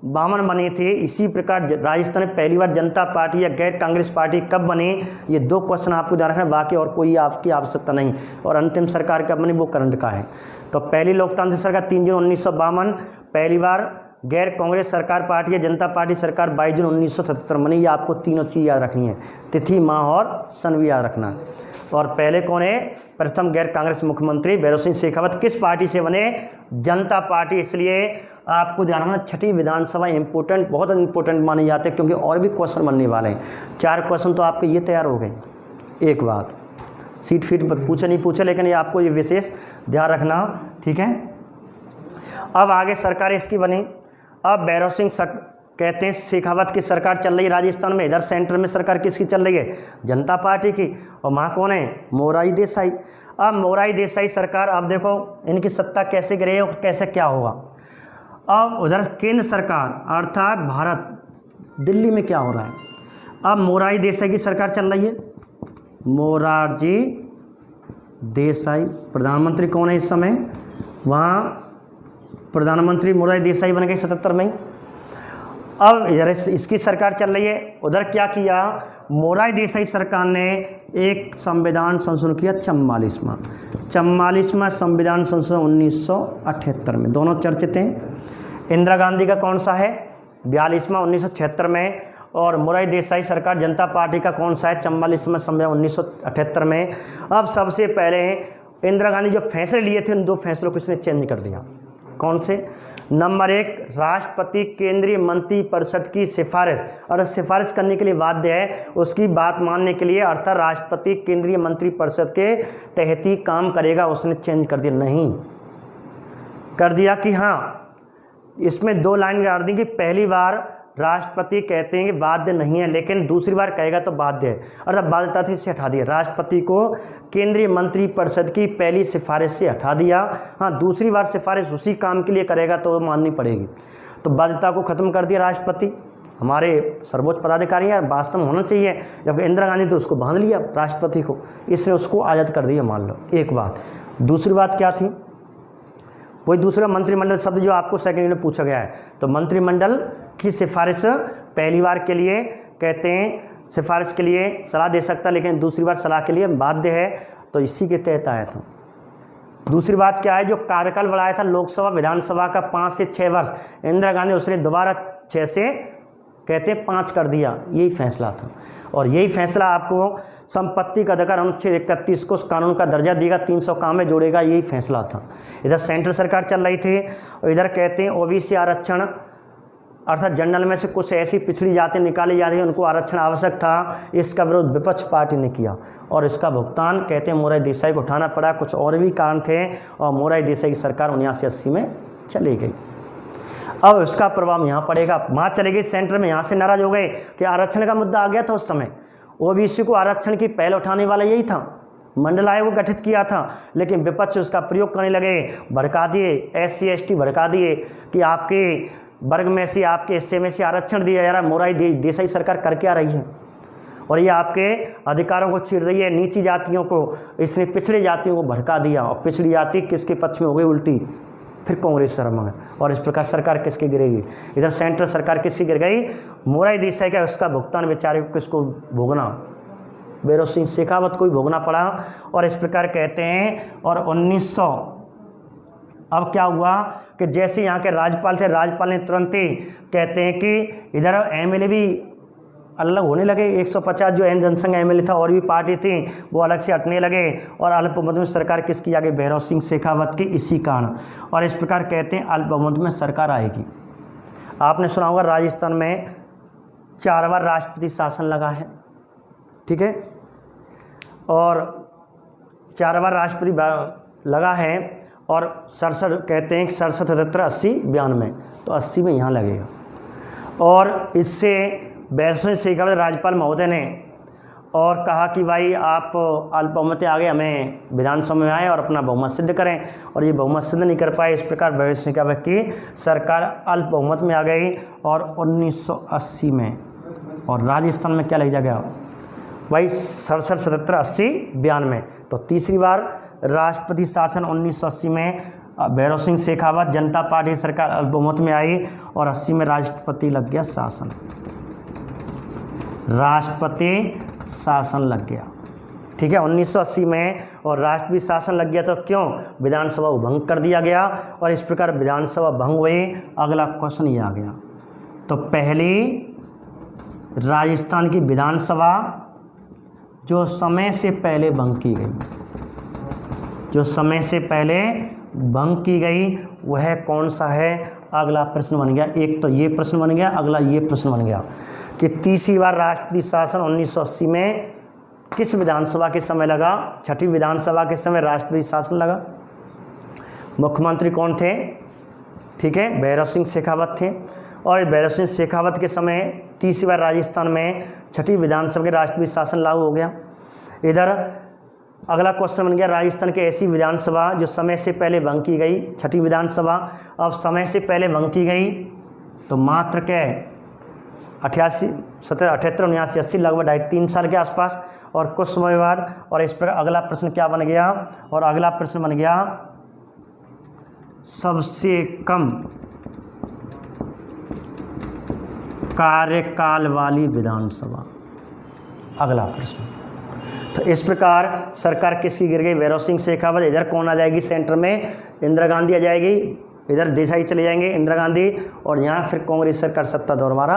52 बनी थी। इसी प्रकार राजस्थान में पहली बार जनता पार्टी या गैर कांग्रेस पार्टी कब बनी, ये 2 क्वेश्चन आपको ध्यान रखना, बाकी और कोई आपकी आवश्यकता नहीं। और अंतिम सरकार कब बनी वो करंट का है। तो पहली लोकतांत्रिक सरकार 3 जून 1952, पहली बार गैर कांग्रेस सरकार पार्टी या जनता पार्टी सरकार 22 जून 1977 बनी। ये आपको तीनों चीज़ याद रखनी है, तिथि, माह और सन भी याद रखना। और पहले कौन है, प्रथम गैर कांग्रेस मुख्यमंत्री भैरव सिंह शेखावत किस पार्टी से बने, जनता पार्टी। इसलिए आपको ध्यान रखना, छठी विधानसभा इंपॉर्टेंट, बहुत इंपॉर्टेंट माने जाते हैं, क्योंकि और भी क्वेश्चन बनने वाले हैं। 4 क्वेश्चन तो आपके ये तैयार हो गए। एक बात सीट फीट पूछे नहीं पूछे, लेकिन ये आपको ये विशेष ध्यान रखना, ठीक है। अब आगे सरकार इसकी बनी। अब भैरव सिंह कहते हैं शेखावत की सरकार चल रही है राजस्थान में। इधर सेंटर में सरकार किसकी चल रही है, जनता पार्टी की। और वहाँ कौन है, मोरारजी देसाई। अब मोरारजी देसाई सरकार, अब देखो इनकी सत्ता कैसे गिरे और कैसे क्या होगा। अब उधर केंद्र सरकार अर्थात भारत, दिल्ली में क्या हो रहा है। अब मोरारजी देसाई की सरकार चल रही है, मोरारजी देसाई प्रधानमंत्री कौन है इस समय, वहाँ प्रधानमंत्री मोरारजी देसाई बन गए 77 में। अब इधर इसकी सरकार चल रही है। उधर क्या किया, मोरारजी देसाई सरकार ने एक संविधान संशोधन किया, 44वां संविधान संशोधन 1978 में। दोनों चर्चित हैं। इंदिरा गांधी का कौन सा है, 42वां 1976 में। और मोरारजी देसाई सरकार जनता पार्टी का कौन सा है, 44वां संविधान 1978 में। अब सबसे पहले इंदिरा गांधी जो फैसले लिए थे, उन 2 फैसलों को इसने चेंज कर दिया। कौन से, नंबर 1, राष्ट्रपति केंद्रीय मंत्री परिषद की सिफारिश, और सिफारिश करने के लिए बाध्य है, उसकी बात मानने के लिए, अर्थात राष्ट्रपति केंद्रीय मंत्री परिषद के तहत ही काम करेगा। उसने चेंज कर दिया, नहीं कर दिया कि हाँ, इसमें 2 लाइन डाल दी कि पहली बार राष्ट्रपति कहते हैं कि बाध्य नहीं है, लेकिन दूसरी बार कहेगा तो बाध्य है, अर्थात बाध्यता थी, इसे हटा दिया। राष्ट्रपति को केंद्रीय मंत्री परिषद की पहली सिफारिश से हटा दिया। हाँ, दूसरी बार सिफारिश उसी काम के लिए करेगा तो माननी पड़ेगी। तो बाध्यता को खत्म कर दिया। राष्ट्रपति हमारे सर्वोच्च पदाधिकारी है, वास्तव में होना चाहिए, जबकि इंदिरा गांधी तो उसको बांध लिया राष्ट्रपति को, इसने उसको आज़ाद कर दिया, मान लो। एक बात। दूसरी बात क्या थी, वही दूसरा मंत्रिमंडल शब्द जो आपको सेकंड में पूछा गया है। तो मंत्रिमंडल की सिफारिश पहली बार के लिए कहते हैं, सिफारिश के लिए सलाह दे सकता, लेकिन दूसरी बार सलाह के लिए बाध्य है, तो इसी के तहत आया था। दूसरी बात क्या है, जो कार्यकाल बढ़ाया था लोकसभा विधानसभा का 5 से 6 वर्ष, इंदिरा गांधी उसने दोबारा 6 से कहते 5 कर दिया, यही फैसला था। और यही फैसला आपको संपत्ति का अधिकार अनुच्छेद 31 को कानून का दर्जा देगा, 300 काम में जोड़ेगा, यही फैसला था। इधर सेंट्रल सरकार चल रही थी, और इधर कहते हैं ओबीसी आरक्षण, अर्थात जनरल में से कुछ ऐसी पिछड़ी जातें निकाली जा रही हैं, उनको आरक्षण आवश्यक था। इसका विरोध विपक्ष पार्टी ने किया, और इसका भुगतान कहते हैं मोरारजी देसाई को उठाना पड़ा। कुछ और भी कारण थे, और मोरारजी देसाई की सरकार 79-80 में चली गई। अब इसका प्रभाव यहाँ पड़ेगा, वहाँ चले गई सेंटर में, यहाँ से नाराज हो गए कि आरक्षण का मुद्दा आ गया था उस समय। ओबीसी को आरक्षण की पहल उठाने वाला यही था, मंडल आयोग गठित किया था, लेकिन विपक्ष उसका प्रयोग करने लगे, भड़का दिए, SC ST भड़का दिए कि आपके वर्ग में से, आपके हिस्से में से आरक्षण दिया जा रहा है। मोरारजी देसाई सरकार कर क्या रही है, और ये आपके अधिकारों को छीन रही है, नीची जातियों को, इसने पिछड़ी जातियों को भड़का दिया, और पिछड़ी जाति किसके पक्ष में हो गई, उल्टी, फिर कांग्रेस शर्मा है। और इस प्रकार सरकार किसकी गिरेगी, इधर सेंट्रल सरकार किसकी गिर गई, मोरारजी देसाई का। उसका भुगतान बेचारे को किसको भोगना, भैरव सिंह शेखावत को ही भोगना पड़ा। और इस प्रकार कहते हैं, और 1900 अब क्या हुआ कि जैसे यहाँ के राज्यपाल थे, राज्यपाल ने तुरंत ही कहते हैं कि इधर MLA भी अलग होने लगे। 150 जो एन जनसंघ MLA था, और भी पार्टी थी, वो अलग से हटने लगे, और अल्पमत में सरकार किसकी आ गई, भैरव सिंह शेखावत की, इसी कारण। और इस प्रकार कहते हैं अल्पमत में सरकार आएगी। आपने सुना होगा राजस्थान में 4 बार राष्ट्रपति शासन लगा है, ठीक है, और 4 बार राष्ट्रपति लगा है। और 67 कहते हैं कि 67, 77, 80, 92, तो 80 में यहाँ लगेगा। और इससे भैरव सिंह शेखावत राज्यपाल महोदय ने और कहा कि भाई आप अल्पबहुमत आ गए, हमें विधानसभा में आए और अपना बहुमत सिद्ध करें, और ये बहुमत सिद्ध नहीं कर पाए। इस प्रकार भैरव सिंह शेखावत की सरकार अल्पबहुमत में आ गई। और 1980 में, और राजस्थान में क्या लग गया भाई, 67, 77, 80, 92, तो तीसरी बार राष्ट्रपति शासन 1980 में भैरव सिंह शेखावत, जनता पार्टी सरकार बहुमत में आई और 80 में राष्ट्रपति लग गया शासन, राष्ट्रपति शासन लग गया। ठीक है, 1980 में और राष्ट्रपति शासन लग गया। तो क्यों? विधानसभा को भंग कर दिया गया और इस प्रकार विधानसभा भंग हुई। अगला क्वेश्चन ये आ गया। तो पहली राजस्थान की विधानसभा जो समय से पहले भंग की गई, जो समय से पहले भंग की गई वह कौन सा है? अगला प्रश्न बन गया। एक तो ये प्रश्न बन गया, अगला ये प्रश्न बन गया कि तीसरी बार राष्ट्रपति शासन 1980 में किस विधानसभा के समय लगा? छठी विधानसभा के समय राष्ट्रपति शासन लगा। मुख्यमंत्री कौन थे? ठीक है, भैरव सिंह शेखावत थे। और भैरव सिंह शेखावत के समय तीसरी बार राजस्थान में छठी विधानसभा के राष्ट्रपति शासन लागू हो गया। इधर अगला क्वेश्चन बन गया, राजस्थान की ऐसी विधानसभा जो समय से पहले भंग की गई, छठी विधानसभा। अब समय से पहले भंग की गई तो मात्र क्या है 88, 78, 79, 80 लगभग 2.5-3 साल के आसपास और कुछ समय बाद। और इस पर अगला प्रश्न क्या बन गया? और अगला प्रश्न बन गया सबसे कम कार्यकाल वाली विधानसभा। अगला प्रश्न। तो इस प्रकार सरकार किसकी गिर गई? भैरव सिंह शेखावत। इधर कौन आ जाएगी सेंटर में? इंदिरा गांधी आ जाएगी। इधर देसाई चले जाएंगे इंदिरा गांधी और यहाँ फिर कांग्रेस सरकार सत्ता दोबारा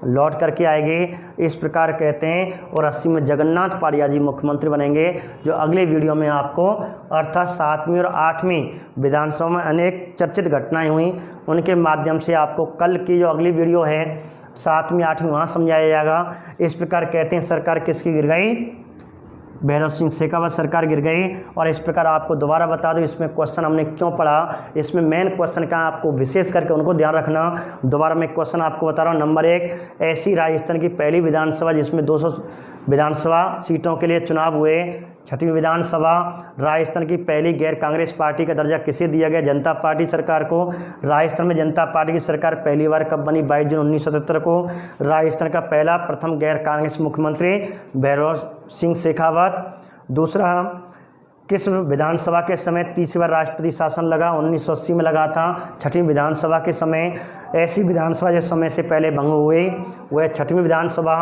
लौट करके आएगी। इस प्रकार कहते हैं। और 80 में जगन्नाथ पाड़िया जी मुख्यमंत्री बनेंगे, जो अगले वीडियो में आपको अर्थात 7वीं और 8वीं विधानसभा में अनेक चर्चित घटनाएं हुई, उनके माध्यम से आपको कल की जो अगली वीडियो है 7वीं 8वीं वहाँ समझाया जाएगा। इस प्रकार कहते हैं सरकार किसकी गिर गई? भैरव सिंह शेखावत सरकार गिर गई। और इस प्रकार आपको दोबारा बता दूं इसमें क्वेश्चन हमने क्यों पढ़ा, इसमें मेन क्वेश्चन का आपको विशेष करके उनको ध्यान रखना। दोबारा मैं क्वेश्चन आपको बता रहा हूं। नंबर 1, ऐसी राजस्थान की पहली विधानसभा जिसमें 200 विधानसभा सीटों के लिए चुनाव हुए। छठी विधानसभा, राजस्थान की पहली गैर कांग्रेस पार्टी का दर्जा किसे दिया गया? जनता पार्टी सरकार को। राजस्थान में जनता पार्टी की सरकार पहली बार कब बनी? 22 जून 1977 को। राजस्थान का पहला प्रथम गैर कांग्रेस मुख्यमंत्री भैरव सिंह शेखावत। दूसरा, किस विधानसभा के समय तीसरी बार राष्ट्रपति शासन लगा? 1980 में लगा था। छठी विधानसभा के समय। ऐसी विधानसभा जो समय से पहले भंग हुई वह छठवीं विधानसभा।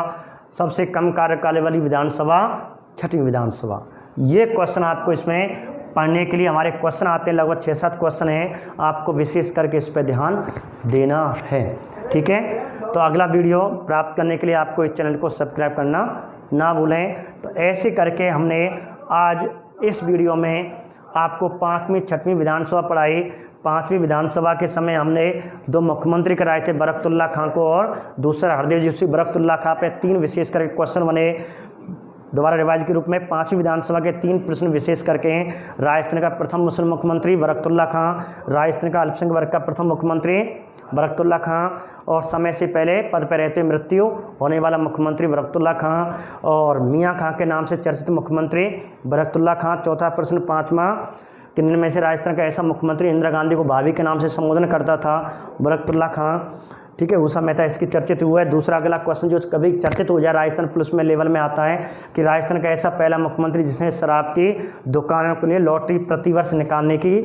सबसे कम कार्यकाल वाली विधानसभा छठी विधानसभा। ये क्वेश्चन आपको इसमें पढ़ने के लिए हमारे क्वेश्चन आते हैं, लगभग 6-7 क्वेश्चन हैं, आपको विशेष करके इस पर ध्यान देना है। ठीक है, तो अगला वीडियो प्राप्त करने के लिए आपको इस चैनल को सब्सक्राइब करना ना भूलें। तो ऐसे करके हमने आज इस वीडियो में आपको 5वीं 6वीं विधानसभा पढ़ाई। 5वीं विधानसभा के समय हमने 2 मुख्यमंत्री कराए थे, बरकतुल्लाह खां को और दूसरा हरदेव जोशी। बरकतुल्लाह खां पे 3 विशेष करके क्वेश्चन बने। दोबारा रिवाइज के रूप में 5वीं विधानसभा के 3 प्रश्न विशेष करके हैं। राजस्थान का प्रथम मुस्लिम मुख्यमंत्री बरकतुल्लाह खां, राजस्थान का अल्पसंख्यक वर्ग का प्रथम मुख्यमंत्री बरकतुल्लाह खां, और समय से पहले पद पर रहते मृत्यु होने वाला मुख्यमंत्री बरकतुल्लाह खां, और मियां खां के नाम से चर्चित मुख्यमंत्री बरकतुल्लाह खां। चौथा प्रश्न 5वां, किन में से राजस्थान का ऐसा मुख्यमंत्री इंदिरा गांधी को भाभी के नाम से संबोधन करता था? बरकतुल्लाह खां। ठीक है, उषा मेहता इसकी चर्चित हुआ है। दूसरा अगला क्वेश्चन जो कभी चर्चित हो जाए राजस्थान पुलिस में लेवल में आता है कि राजस्थान का ऐसा पहला मुख्यमंत्री जिसने शराब की दुकानों के लिए लॉटरी प्रतिवर्ष निकालने की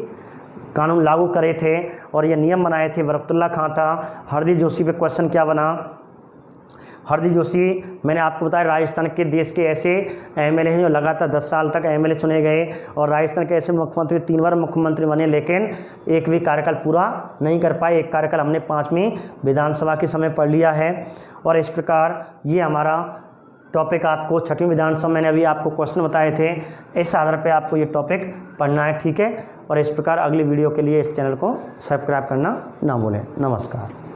कानून लागू करे थे और ये नियम बनाए थे? बरकतुल्लाह खां था। हरदीप जोशी पे क्वेश्चन क्या बना? हरदीप जोशी मैंने आपको बताया राजस्थान के देश के ऐसे एमएलए हैं जो लगातार 10 साल तक एमएलए चुने गए, और राजस्थान के ऐसे मुख्यमंत्री 3 बार मुख्यमंत्री बने लेकिन एक भी कार्यकाल पूरा नहीं कर पाए। एक कार्यकाल हमने 5वीं विधानसभा के समय पढ़ लिया है। और इस प्रकार ये हमारा टॉपिक आपको 6वीं विधानसभा मैंने अभी आपको क्वेश्चन बताए थे, इस आधार पर आपको ये टॉपिक पढ़ना है। ठीक है, और इस प्रकार अगली वीडियो के लिए इस चैनल को सब्सक्राइब करना ना भूलें। नमस्कार।